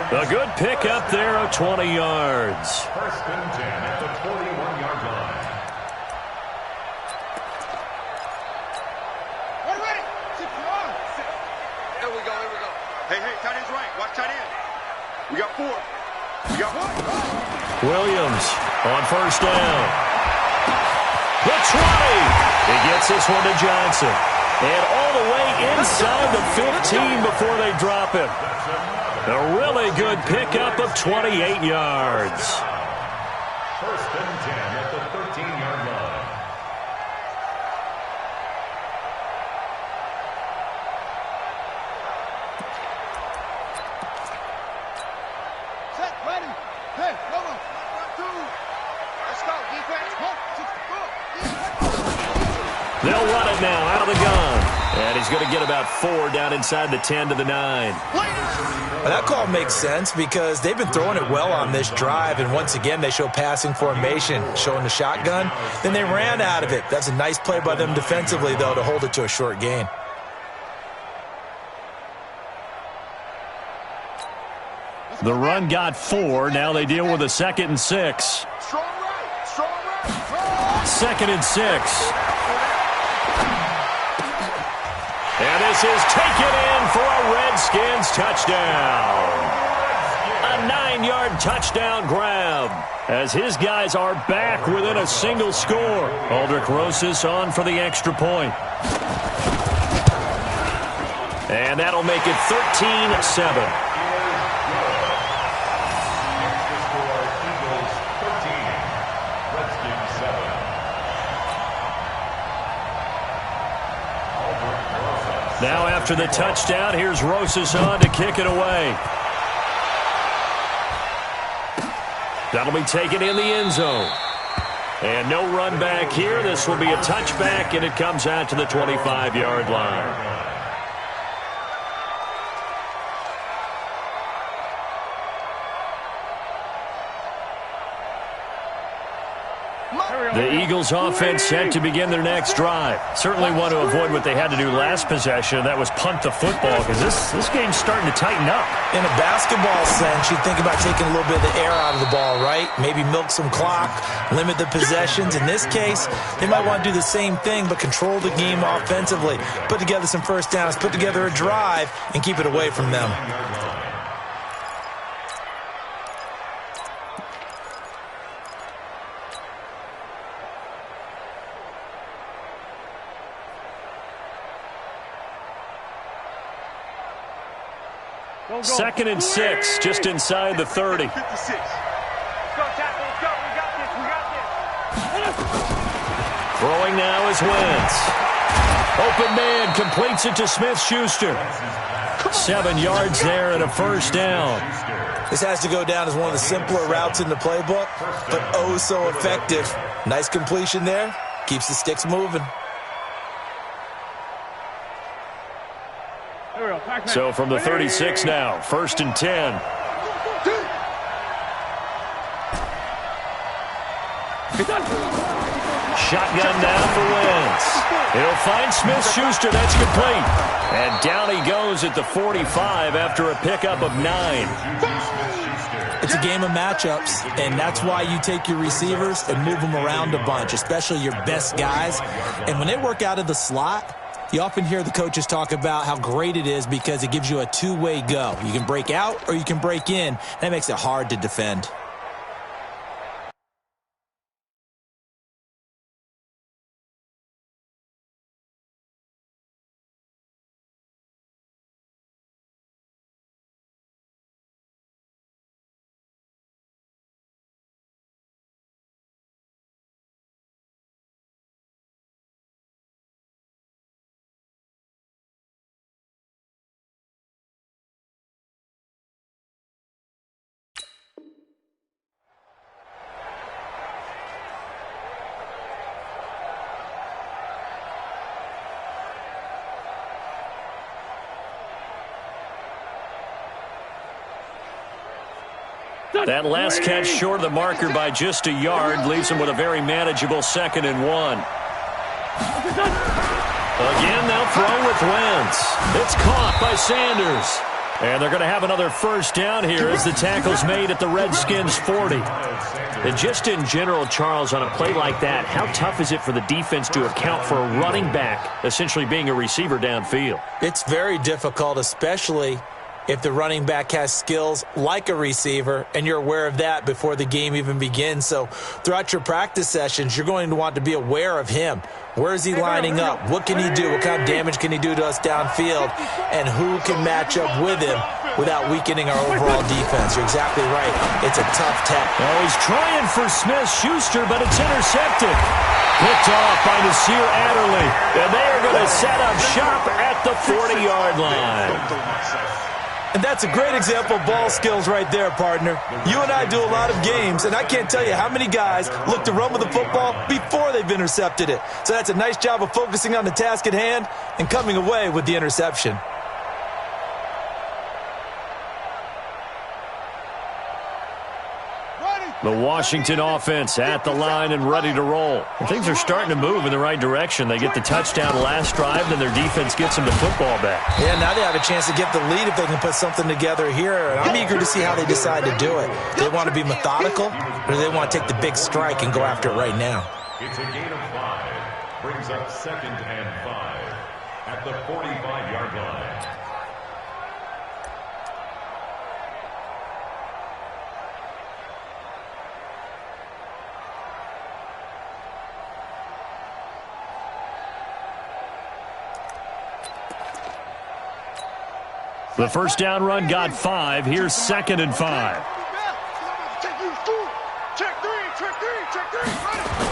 A good pick up there of 20 yards. First and 10 at the 41-yard line. We're ready. Here we go. Hey, tight end's right. Watch tight end. We got 4. Williams on first down. The 20. He gets this one to Johnson. And all the way inside the 15 before they drop him. A really good pickup of 28 yards. First and 10 at the 13-yard line. Set, ready. Hey, come on. 1, 2. Let's go, defense. They'll run it now out of the gun. And he's going to get about 4 down inside the 10 to the 9. Well, that call makes sense because they've been throwing it well on this drive, and once again they show passing formation, showing the shotgun. Then they ran out of it. That's a nice play by them defensively, though, to hold it to a short gain. The run got 4. Now they deal with a 2nd and 6. Strong right. 2nd and 6. And this is taken in for a Redskins touchdown. A 9-yard touchdown grab as his guys are back within a single score. Aldrich Rosas on for the extra point. And that'll make it 13-7. Now after the touchdown, here's Rosas on to kick it away. That'll be taken in the end zone. And no run back here. This will be a touchback, and it comes out to the 25-yard line. The Eagles offense set to begin their next drive. Certainly want to avoid what they had to do last possession. That was punt the football because this game's starting to tighten up. In a basketball sense, you think about taking a little bit of the air out of the ball, right? Maybe milk some clock, limit the possessions. In this case, they might want to do the same thing but control the game offensively. Put together some first downs, put together a drive, and keep it away from them. Second and 6, just inside the 30. Go, tackle, let's go. We got this. Throwing now is Wentz. Open man completes it to Smith-Schuster. 7 yards there and a first down. This has to go down as one of the simpler routes in the playbook, but oh so effective. Nice completion there. Keeps the sticks moving. So from the 36 now, 1st and 10. Shotgun now for Wentz. He'll find Smith-Schuster. That's complete. And down he goes at the 45 after a pickup of 9. It's a game of matchups, and that's why you take your receivers and move them around a bunch, especially your best guys. And when they work out of the slot, you often hear the coaches talk about how great it is because it gives you a two-way go. You can break out or you can break in. That makes it hard to defend. That last catch short of the marker by just a yard leaves him with a very manageable 2nd and 1. Again, they'll throw with Wentz. It's caught by Sanders. And they're going to have another first down here as the tackle's made at the Redskins' 40. And just in general, Charles, on a play like that, how tough is it for the defense to account for a running back essentially being a receiver downfield? It's very difficult, especially if the running back has skills like a receiver, and you're aware of that before the game even begins. So throughout your practice sessions, you're going to want to be aware of him. Where is he lining up? What can he do? What kind of damage can he do to us downfield? And who can match up with him without weakening our overall defense? You're exactly right. It's a tough task. Oh, he's trying for Smith-Schuster, but it's intercepted. Picked off by Nasir Adderley. And they are going to set up shop at the 40-yard line. And that's a great example of ball skills right there, partner. You and I do a lot of games, and I can't tell you how many guys look to run with the football before they've intercepted it. So that's a nice job of focusing on the task at hand and coming away with the interception. The Washington offense at the line and ready to roll. And things are starting to move in the right direction. They get the touchdown last drive, then their defense gets them the football back. Yeah, now they have a chance to get the lead if they can put something together here. And I'm eager to see how they decide to do it. Do they want to be methodical, or do they want to take the big strike and go after it right now? It's a gain of 5. Brings up 2nd and 5 at the 45-yard line. The first down run got 5. Here's 2nd and 5.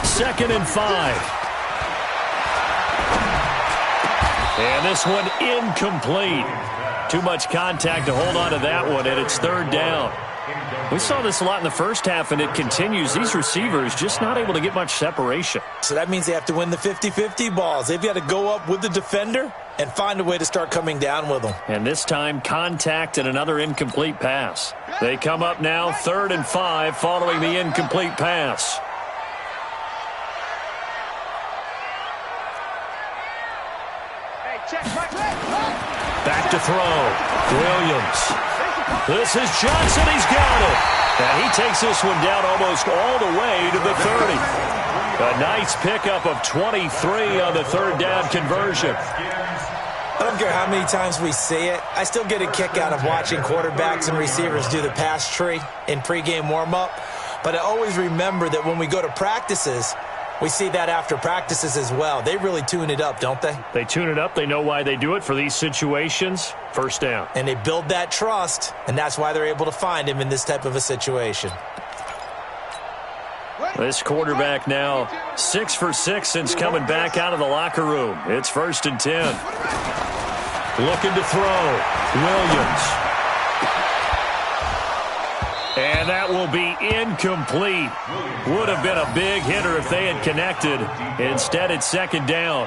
2nd and 5. And this one incomplete. Too much contact to hold on to that one, and it's 3rd down. We saw this a lot in the first half, and it continues. These receivers just not able to get much separation. So that means they have to win the 50-50 balls. They've got to go up with the defender and find a way to start coming down with them. And this time, contact and another incomplete pass. They come up now 3rd and 5 following the incomplete pass. Back to throw. Williams. This is Johnson. He's got it. And he takes this one down almost all the way to the 30. A nice pickup of 23 on the 3rd down conversion. I don't care how many times we see it. I still get a kick out of watching quarterbacks and receivers do the pass tree in pregame warm-up. But I always remember that when we go to practices, we see that after practices as well. They really tune it up, don't they? They tune it up. They know why they do it for these situations. First down. And they build that trust, and that's why they're able to find him in this type of a situation. This quarterback now 6 for 6 since coming back out of the locker room. It's 1st and 10. Looking to throw. Williams. And that will be incomplete. Would have been a big hitter if they had connected. Instead, it's 2nd down.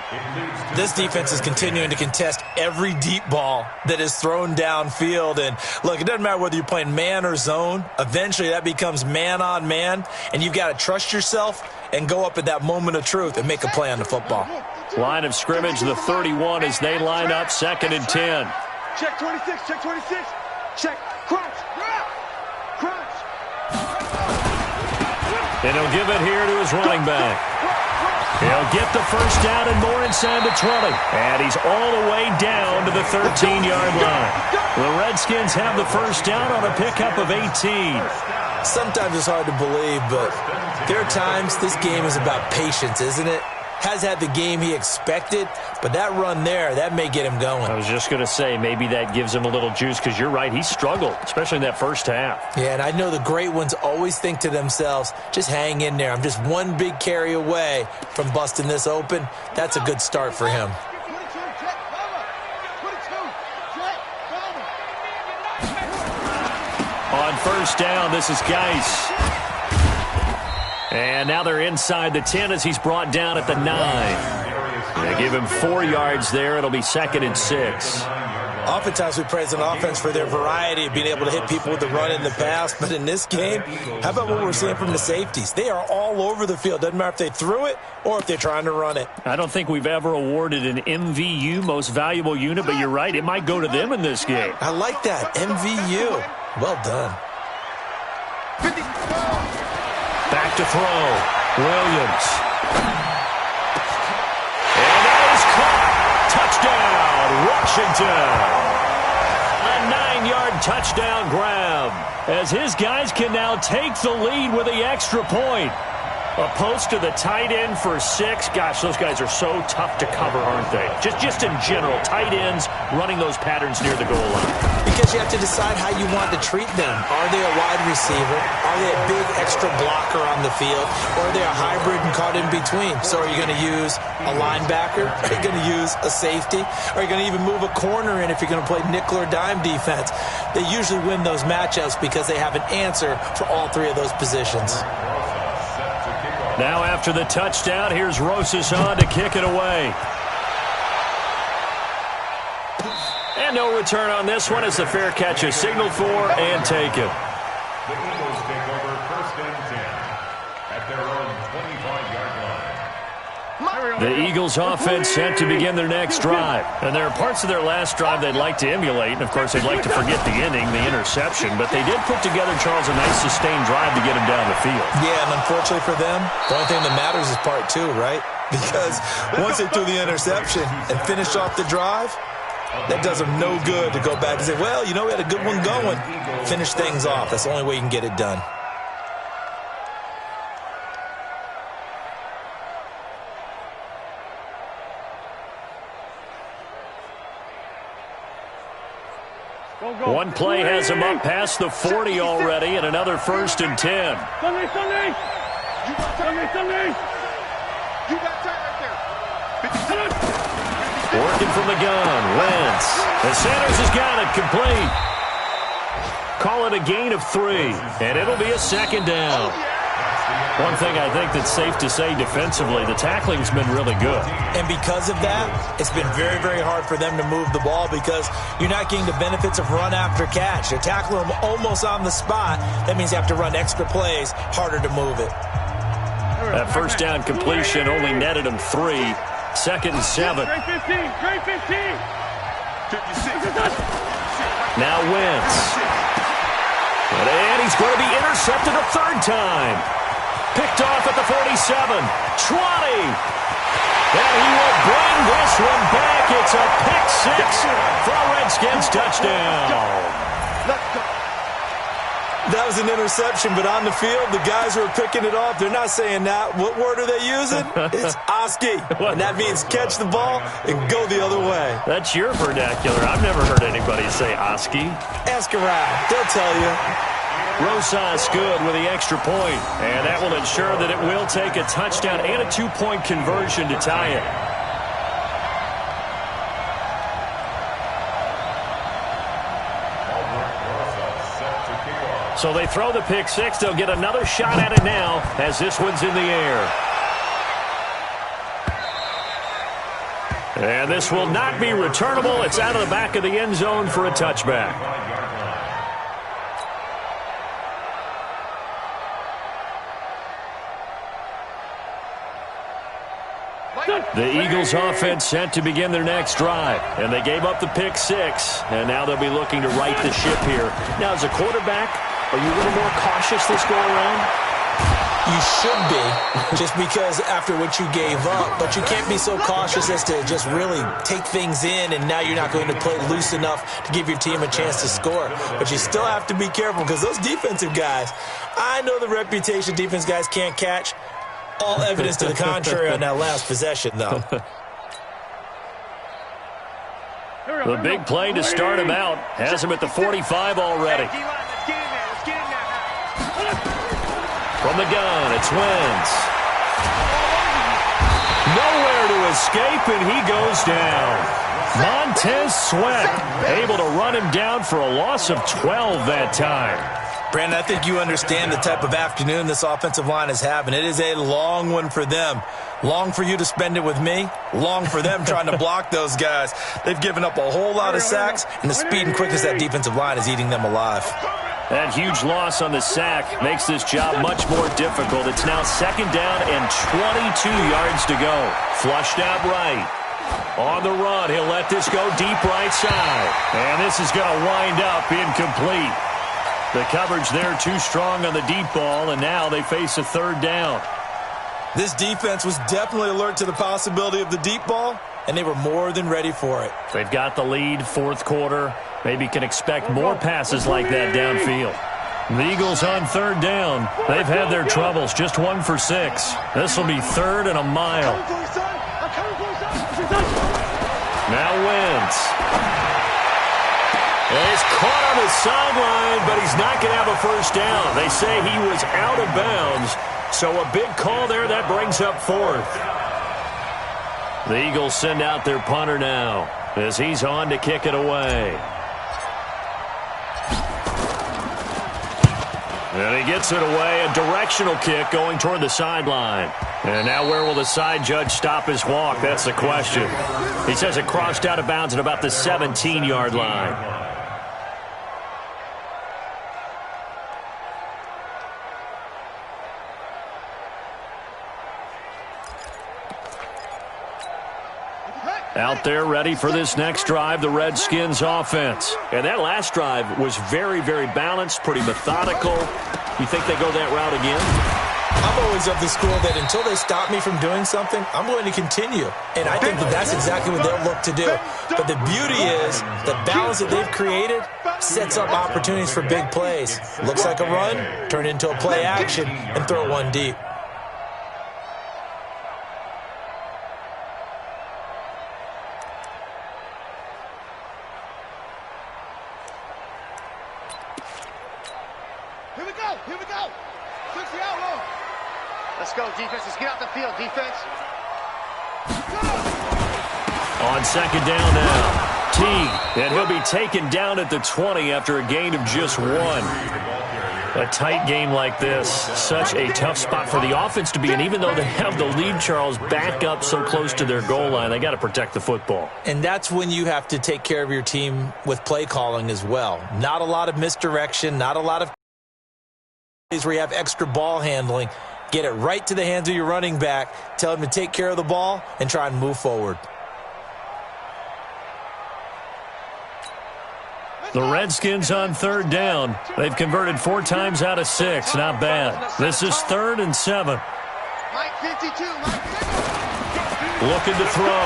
This defense is continuing to contest every deep ball that is thrown downfield. And, look, it doesn't matter whether you're playing man or zone. Eventually, that becomes man on man. And you've got to trust yourself and go up at that moment of truth and make a play on the football. Line of scrimmage, the 31 as they line up 2nd and 10. Check 26, check 26. Check, crunch. And he'll give it here to his running back. He'll get the first down and more inside the 20. And he's all the way down to the 13-yard line. The Redskins have the first down on a pickup of 18. Sometimes it's hard to believe, but there are times this game is about patience, isn't it? Has had the game he expected, but that run there, that may get him going. I was just going to say, maybe that gives him a little juice, because you're right, he struggled, especially in that first half. Yeah, and I know the great ones always think to themselves, just hang in there. I'm just one big carry away from busting this open. That's a good start for him. On first down, this is Geis. And now they're inside the 10 as he's brought down at the 9. They give him 4 yards there. It'll be 2nd and 6. Oftentimes we praise an offense for their variety of being able to hit people with the run in the pass, but in this game, how about what we're seeing from the safeties? They are all over the field. Doesn't matter if they threw it or if they're trying to run it. I don't think we've ever awarded an MVU, most valuable unit, but you're right, it might go to them in this game. I like that, MVU. Well done. Back to throw, Williams. And that is caught. Touchdown, Washington. A 9-yard touchdown grab as his guys can now take the lead with the extra point. A post to the tight end for 6. Gosh, those guys are so tough to cover, aren't they? Just in general, tight ends running those patterns near the goal line. Because you have to decide how you want to treat them. Are they a wide receiver? Are they a big extra blocker on the field? Or are they a hybrid and caught in between? So are you going to use a linebacker? Are you going to use a safety? Are you going to even move a corner in if you're going to play nickel or dime defense? They usually win those matchups because they have an answer for all 3 of those positions. Now after the touchdown, here's Rwtaka18's to kick it away. And no return on this one as the fair catch is signaled for and taken. The Eagles take over 1st and 10 at their own 25-yard line. The Eagles offense set to begin their next drive. And there are parts of their last drive they'd like to emulate. And, of course, they'd like to forget the inning, the interception. But they did put together, Charles, a nice sustained drive to get them down the field. Yeah, and unfortunately for them, the only thing that matters is part 2, right? Because once they threw the interception and finished off the drive, that does them no good to go back and say, well, you know, we had a good one going. Finish things off. That's the only way you can get it done. One play has him up past the 40 already, and another 1st and 10. Sunday! You got tight right there. Working from the gun, Wentz. The Sanders has got it complete. Call it a gain of 3, and it'll be a 2nd down. One thing I think that's safe to say defensively, the tackling's been really good. And because of that, it's been very, very hard for them to move the ball because you're not getting the benefits of run after catch. You're tackling them almost on the spot. That means you have to run extra plays, harder to move it. That 1st down completion only netted him 3. 2nd and 7. Great 15! Great 15! Now Wentz. And he's going to be intercepted a 3rd time. Picked off at the 47. 20. And he will bring this one back. It's a pick 6 for a Redskins touchdown. Let's go. That was an interception, but on the field, the guys who are picking it off, they're not saying that. What word are they using? It's Oski. And that means catch the ball and go the other way. That's your vernacular. I've never heard anybody say Oski. Ask around. They'll tell you. Rwtaka's good with the extra point, and that will ensure that it will take a touchdown and a 2-point conversion to tie it. So they throw the pick 6. They'll get another shot at it now as this one's in the air. And this will not be returnable. It's out of the back of the end zone for a touchback. The Eagles offense set to begin their next drive, and they gave up the pick 6, and now they'll be looking to right the ship here. Now, as a quarterback, are you a little more cautious this go around? You should be, just because after what you gave up, but you can't be so cautious as to just really take things in, and now you're not going to play loose enough to give your team a chance to score. But you still have to be careful because those defensive guys, I know the reputation defense guys can't catch. All evidence to the contrary on that last possession, though. The big play to start him out has him at the 45 already. From the gun, it's Wentz. Nowhere to escape, and he goes down. Montez Sweat able to run him down for a loss of 12 that time. Brandon, I think you understand the type of afternoon this offensive line is having. It is a long one for them. Long for you to spend it with me. Long for them trying to block those guys. They've given up a whole lot of sacks, and the speed and quickness of that defensive line is eating them alive. That huge loss on the sack makes this job much more difficult. It's now 2nd down and 22 yards to go. Flushed out right. On the run, he'll let this go deep right side. And this is going to wind up incomplete. The coverage there too strong on the deep ball, and now they face a 3rd down. This defense was definitely alert to the possibility of the deep ball, and they were more than ready for it. They've got the lead, 4th quarter. Maybe can expect more passes like that downfield. The Eagles on 3rd down. They've had their troubles, just 1 for 6. This will be 3rd and a mile. Now Wentz. He's caught on the sideline, but he's not going to have a 1st down. They say he was out of bounds, so a big call there. That brings up 4th. The Eagles send out their punter now as he's on to kick it away. And he gets it away, a directional kick going toward the sideline. And now where will the side judge stop his walk? That's the question. He says it crossed out of bounds at about the 17-yard line. Out there ready for this next drive, the Redskins offense. And that last drive was very, very balanced, pretty methodical. You think they go that route again? I'm always of the school that until they stop me from doing something, I'm going to continue. And I think that that's exactly what they'll look to do. But the beauty is the balance that they've created sets up opportunities for big plays. Looks like a run, turn it into a play action, and throw one deep. Here we go. 60 out low. Let's go, defense. Let's get out the field, defense. On 2nd down now. T, and he'll be taken down at the 20 after a gain of just 1. A tight game like this, such a tough spot for the offense to be in. Even though they have the lead, Charles, back up so close to their goal line, they got to protect the football. And that's when you have to take care of your team with play calling as well. Not a lot of misdirection, not a lot of where you have extra ball handling. Get it right to the hands of your running back. Tell him to take care of the ball and try and move forward. The Redskins on 3rd down. They've converted 4 times out of 6. Not bad. This is 3rd and 7. Mike 52. Looking to throw.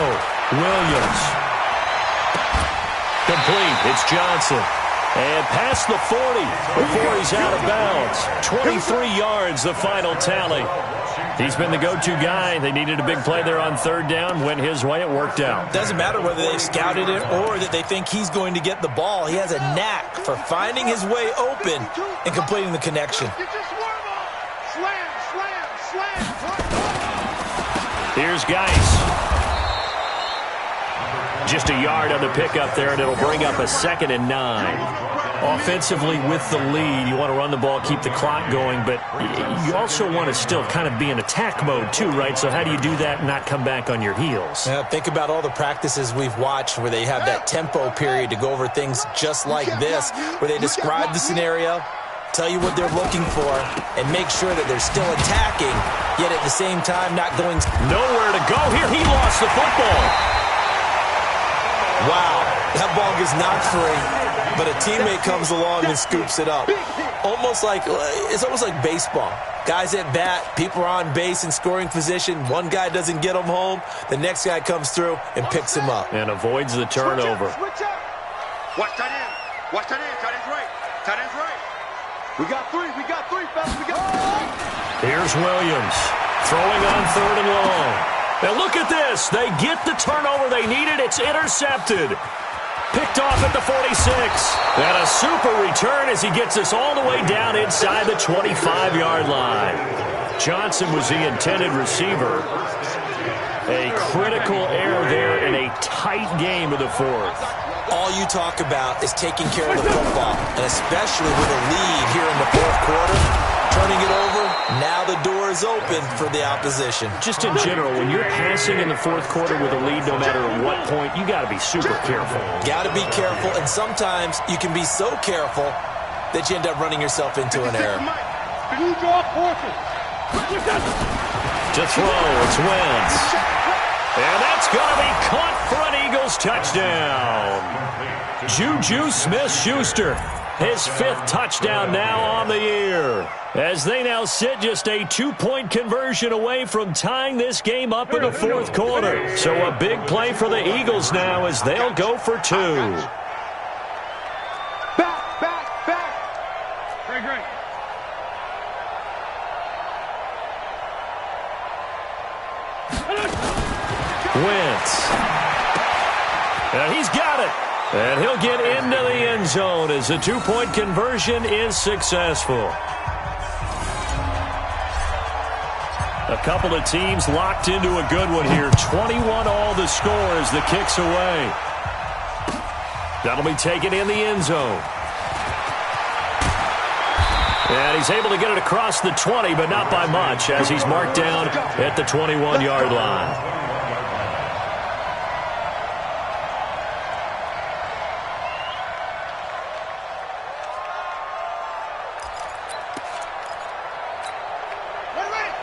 Williams. Complete. It's Johnson. And past the 40 before he's out of bounds. 23 yards, the final tally. He's been the go-to guy. They needed a big play there on 3rd down. Went his way. It worked out. Doesn't matter whether they've scouted it or that they think he's going to get the ball. He has a knack for finding his way open and completing the connection. Here's Geis. Just a yard on the pickup there, and it'll bring up a 2nd and 9. Offensively with the lead, you want to run the ball, keep the clock going, but you also want to still kind of be in attack mode too, right? So how do you do that and not come back on your heels? Yeah, think about all the practices we've watched where they have that tempo period to go over things just like this, where they describe the scenario, tell you what they're looking for, and make sure that they're still attacking, yet at the same time not going nowhere to go. Here, he lost the football. Wow, that ball gets knocked free, but a teammate comes along and scoops it up. It's almost like baseball. Guys at bat, people are on base in scoring position. One guy doesn't get him home. The next guy comes through and picks him up. And avoids the turnover. Watch tight end. Watch tight end. Tight end's right. Tight end's right. We got 3, fellas. We got 3. Here's Williams. Throwing on 3rd and long. And look at this. They get the turnover they needed. It's intercepted. Picked off at the 46. And a super return as he gets us all the way down inside the 25-yard line. Johnson was the intended receiver. A critical error there in a tight game of the 4th. all you talk about is taking care of the football, and especially with a lead here in the fourth quarter, turning it over, now the door is open for the opposition. Just in general, when you're passing in the fourth quarter with a lead, no matter at what point, you got to be super careful. Got to be careful, and sometimes you can be so careful that you end up running yourself into an error. To throw, it's Wentz. And that's going to be caught for an Eagles touchdown. Juju Smith-Schuster, his 5th touchdown now on the year, as they now sit just a 2-point conversion away from tying this game up in the fourth quarter. So a big play for the Eagles now as they'll go for 2. Back. Great. Wentz. And he's got it. And he'll get into the end zone as the 2-point conversion is successful. A couple of teams locked into a good one here. 21 all the score as the kick's away. That'll be taken in the end zone. And he's able to get it across the 20, but not by much, as he's marked down at the 21-yard line.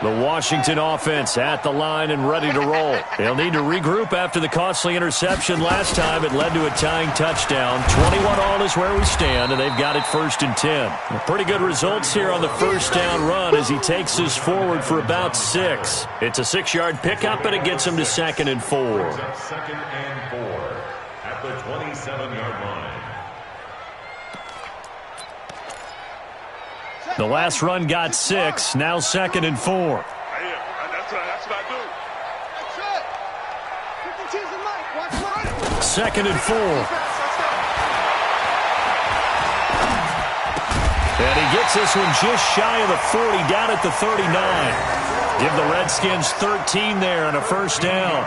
The Washington offense at the line and ready to roll. They'll need to regroup after the costly interception last time. It led to a tying touchdown. 21 all is where we stand, and they've got it 1st and 10. Pretty good results here on the first down run as he takes us forward for about 6. It's a 6-yard pickup, and it gets him to 2nd and 4. 2nd and 4 at the 27-yard line. The last run got 6, now 2nd and 4. That's what I do. That's it. 2nd and 4. And he gets this one just shy of the 40, down at the 39. Give the Redskins 13 there and a first down.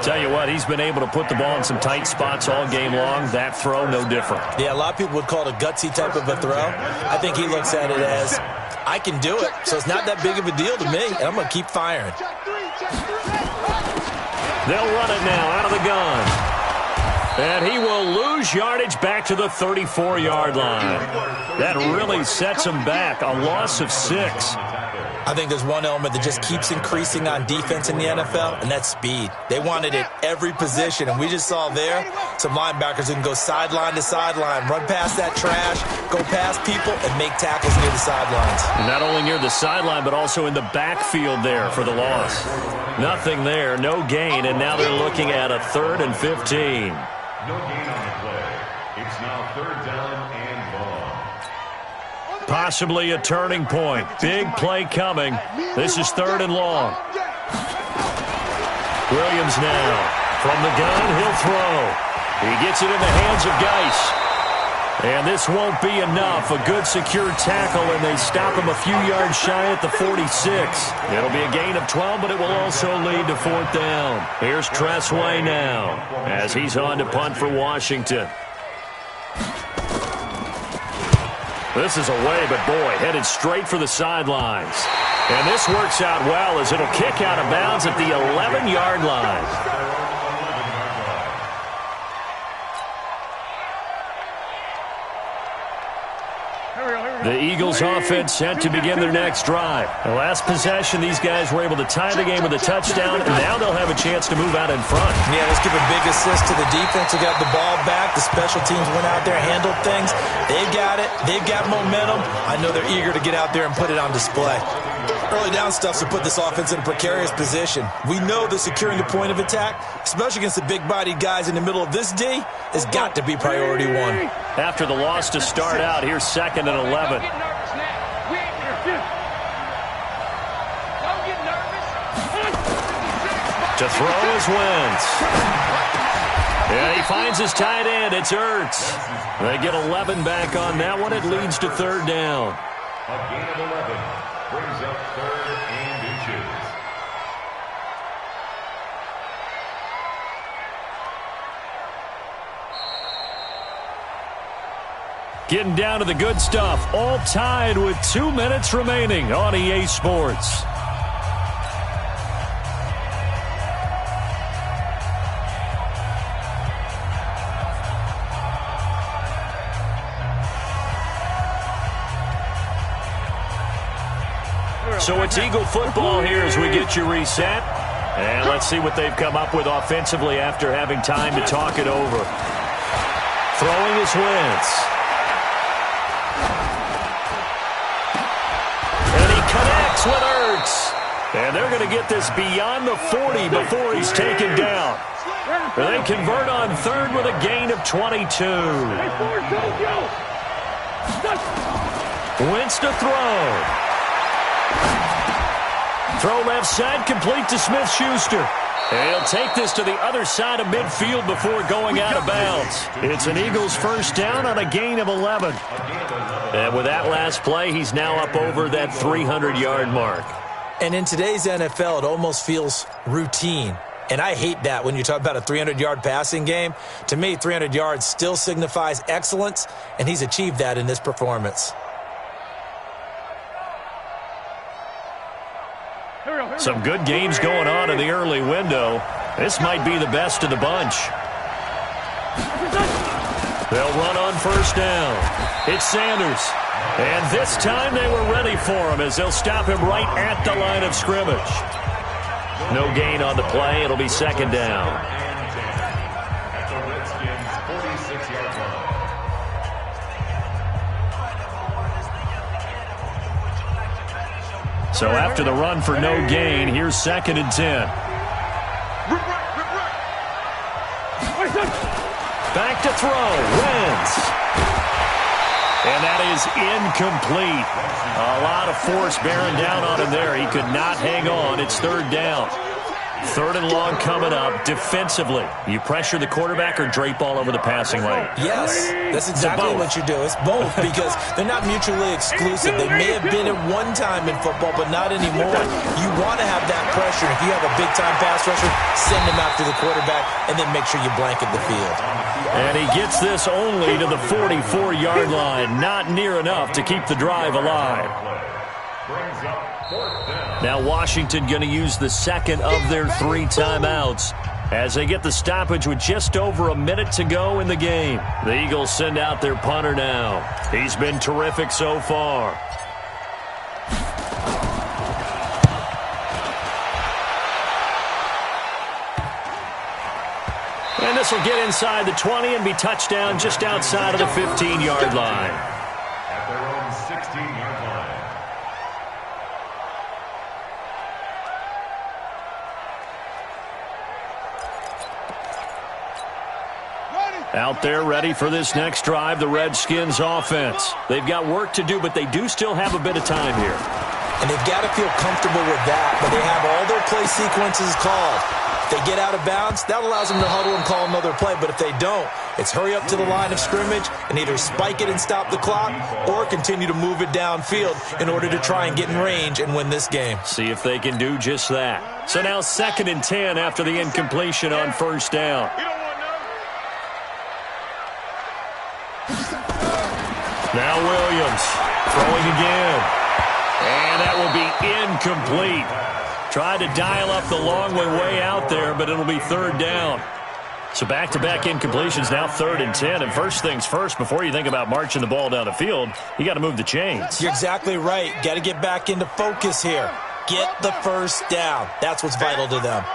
Tell you what, he's been able to put the ball in some tight spots all game long. That throw, no different. Yeah, a lot of people would call it a gutsy type of a throw. I think he looks at it as, I can do it, so it's not that big of a deal to me, and I'm going to keep firing. They'll run it now out of the gun. And he will lose yardage back to the 34-yard line. That really sets him back, a loss of 6. I think there's one element that just keeps increasing on defense in the NFL, and that's speed. They want it at every position, and we just saw there some linebackers who can go sideline to sideline, run past that trash, go past people, and make tackles near the sidelines. Not only near the sideline, but also in the backfield there for the loss. Nothing there, no gain, and now they're looking at a 3rd and 15. No gain on the play. It's now 3rd down and long. Possibly a turning point. Big play coming. This is 3rd and long. Williams now. From the gun, he'll throw. He gets it in the hands of Geis. And this won't be enough. A good secure tackle, and they stop him a few yards shy at the 46. It'll be a gain of 12, but it will also lead to 4th down. Here's Tressway now as he's on to punt for Washington. This is away, but boy, headed straight for the sidelines. And this works out well as it'll kick out of bounds at the 11-yard line. The Eagles offense set to begin their next drive. The last possession, these guys were able to tie the game with a touchdown, and now they'll have a chance to move out in front. Yeah, let's give a big assist to the defense who got the ball back. The special teams went out there, handled things. They've got it. They've got momentum. I know they're eager to get out there and put it on display. Early down stuff to put this offense in a precarious position. We know that securing the point of attack, especially against the big-bodied guys in the middle of this D, has got to be priority 1. After the loss to start out, here's 2nd and 11. To throw is Wentz. And he finds his tight end. It's Ertz. They get 11 back on that one. It leads to 3rd down. A gain of 11 brings up 3rd and inches. Getting down to the good stuff, all tied with 2 minutes remaining on EA Sports. So it's Eagle football here as we get you reset. And let's see what they've come up with offensively after having time to talk it over. Throwing his Wentz. And he connects with Ertz. And they're going to get this beyond the 40 before he's taken down. They convert on third with a gain of 22. Wentz to throw. Throw left side, complete to Smith-Schuster. He'll take this to the other side of midfield before going out of bounds. It's an Eagles first down on a gain of 11. And with that last play, he's now up over that 300-yard mark. And in today's NFL, it almost feels routine. And I hate that when you talk about a 300-yard passing game. To me, 300 yards still signifies excellence, and he's achieved that in this performance. Some good games going on in the early window. This might be the best of the bunch. They'll run on first down. It's Sanders. And this time they were ready for him as they'll stop him right at the line of scrimmage. No gain on the play. It'll be second down. So after the run for no gain, here's 2nd and 10. Back to throw. Wentz. And that is incomplete. A lot of force bearing down on him there. He could not hang on. It's third down. 3rd and long coming up. Defensively, you pressure the quarterback or drape all over the passing lane? Yes, that's exactly what you do. It's both because they're not mutually exclusive. They may have been at one time in football, but not anymore. You want to have that pressure. If you have a big-time pass rusher, send him after the quarterback and then make sure you blanket the field. And he gets this only to the 44-yard line. Not near enough to keep the drive alive. Now Washington going to use the second of their 3 timeouts as they get the stoppage with just over a minute to go in the game. The Eagles send out their punter now. He's been terrific so far. And this will get inside the 20 and be touchdown just outside of the 15-yard line. At their own 16-yard line. Out there ready for this next drive, the Redskins offense. They've got work to do, but they do still have a bit of time here. And they've got to feel comfortable with that, but they have all their play sequences called. If they get out of bounds, that allows them to huddle and call another play, but if they don't, it's hurry up to the line of scrimmage and either spike it and stop the clock or continue to move it downfield in order to try and get in range and win this game. See if they can do just that. So now 2nd and 10 after the incompletion on first down. Now Williams throwing again. And that will be incomplete. Tried to dial up the long way out there, but it'll be 3rd down. So back-to-back incompletions, now 3rd and 10. And first things first, before you think about marching the ball down the field, you got to move the chains. You're exactly right. Got to get back into focus here. Get the first down. That's what's vital to them.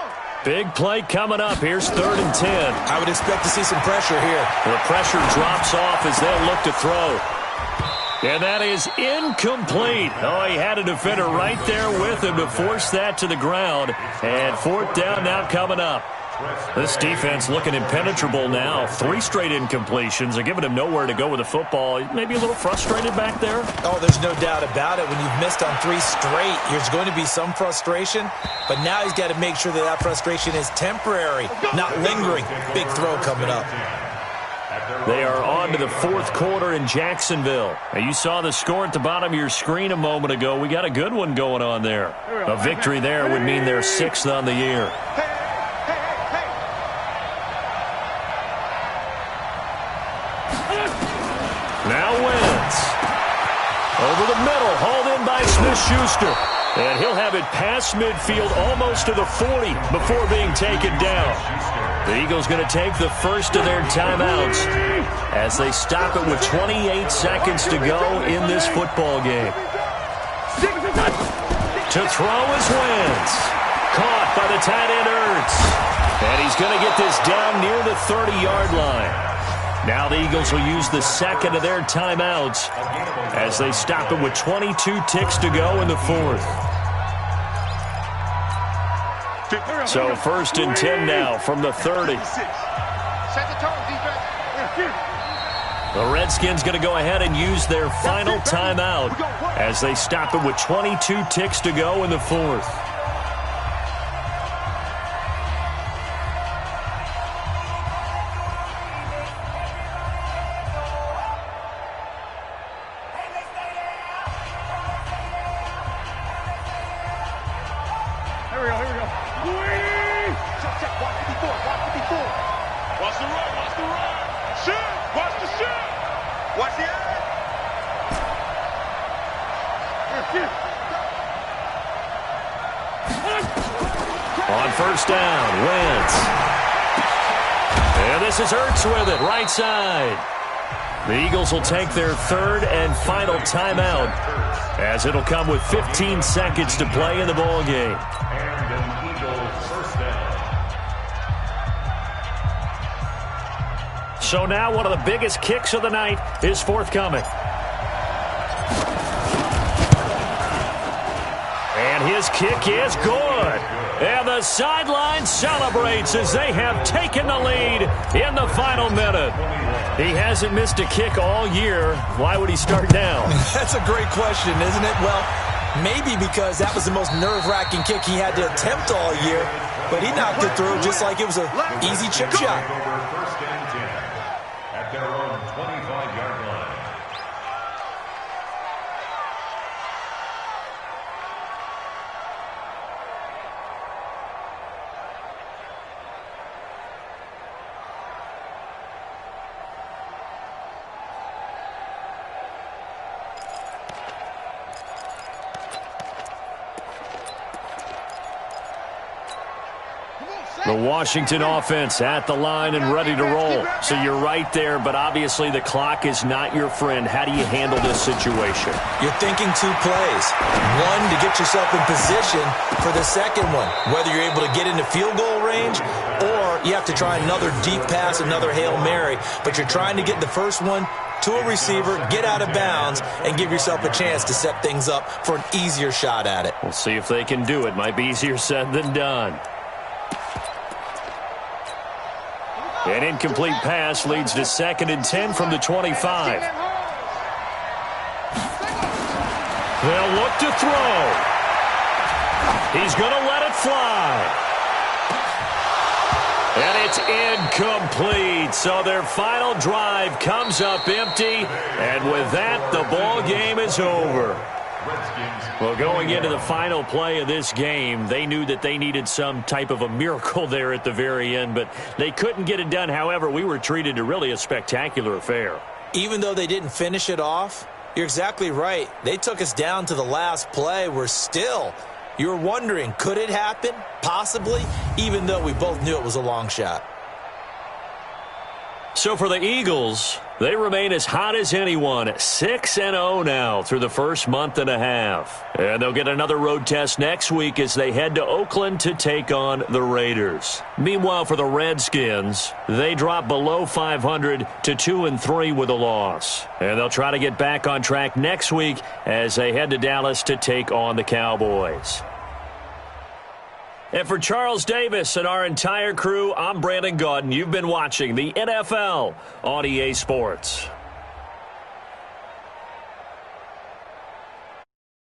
Big play coming up. Here's 3rd and 10. I would expect to see some pressure here. The pressure drops off as they'll look to throw. And that is incomplete. Oh, he had a defender right there with him to force that to the ground. And 4th down now coming up. This defense looking impenetrable now. 3 straight incompletions are giving him nowhere to go with the football. Maybe a little frustrated back there. Oh, there's no doubt about it. When you've missed on 3 straight, there's going to be some frustration. But now he's got to make sure that that frustration is temporary, not lingering. Big throw coming up. They are on to the 4th quarter in Jacksonville. Now, you saw the score at the bottom of your screen a moment ago. We got a good one going on there. A victory there would mean they're 6th on the year. Now Over the middle, hauled in by Smith-Schuster. And he'll have it past midfield almost to the 40 before being taken down. The Eagles going to take the first of their timeouts as they stop it with 28 seconds to go in this football game. To throw is Wentz. Caught by the tight end Ertz. And he's going to get this down near the 30-yard line. Now the Eagles will use the second of their timeouts as they stop it with 22 ticks to go in the fourth. So first and 10 now from the 30. The Redskins going to go ahead and use their final timeout as they stop it with 22 ticks to go in the fourth. On first down, Wentz. And this is Ertz with it, right side. The Eagles will take their third and final timeout as it'll come with 15 seconds to play in the ball game. And an Eagles first down. So now one of the biggest kicks of the night is forthcoming. And his kick is good. And the sideline celebrates as they have taken the lead in the final minute. He hasn't missed a kick all year. Why would he start now? That's a great question, isn't it? Well, maybe because that was the most nerve-wracking kick he had to attempt all year, but he knocked it through just like it was an easy chip shot. First and 10 at their own 25-yard line. The Washington offense at the line and ready to roll. So you're right there, but obviously the clock is not your friend. How do you handle this situation? You're thinking two plays. One, to get yourself in position for the second one, whether you're able to get into field goal range or you have to try another deep pass, another Hail Mary. But you're trying to get the first one to a receiver, get out of bounds, and give yourself a chance to set things up for an easier shot at it. We'll see if they can do it. Might be easier said than done. An incomplete pass leads to 2nd and 10 from the 25. They'll look to throw. He's going to let it fly. And it's incomplete. So their final drive comes up empty. And with that, the ball game is over. Well, going into the final play of this game, they knew that they needed some type of a miracle there at the very end, but they couldn't get it done. However, we were treated to really a spectacular affair. Even though they didn't finish it off, you're exactly right. They took us down to the last play. You're wondering, could it happen? Possibly, even though we both knew it was a long shot. So for the Eagles, they remain as hot as anyone, 6-0 now through the first month and a half. And they'll get another road test next week as they head to Oakland to take on the Raiders. Meanwhile, for the Redskins, they drop below 500 to 2-3 with a loss. And they'll try to get back on track next week as they head to Dallas to take on the Cowboys. And for Charles Davis and our entire crew, I'm Brandon Gaudin. You've been watching the NFL on EA Sports.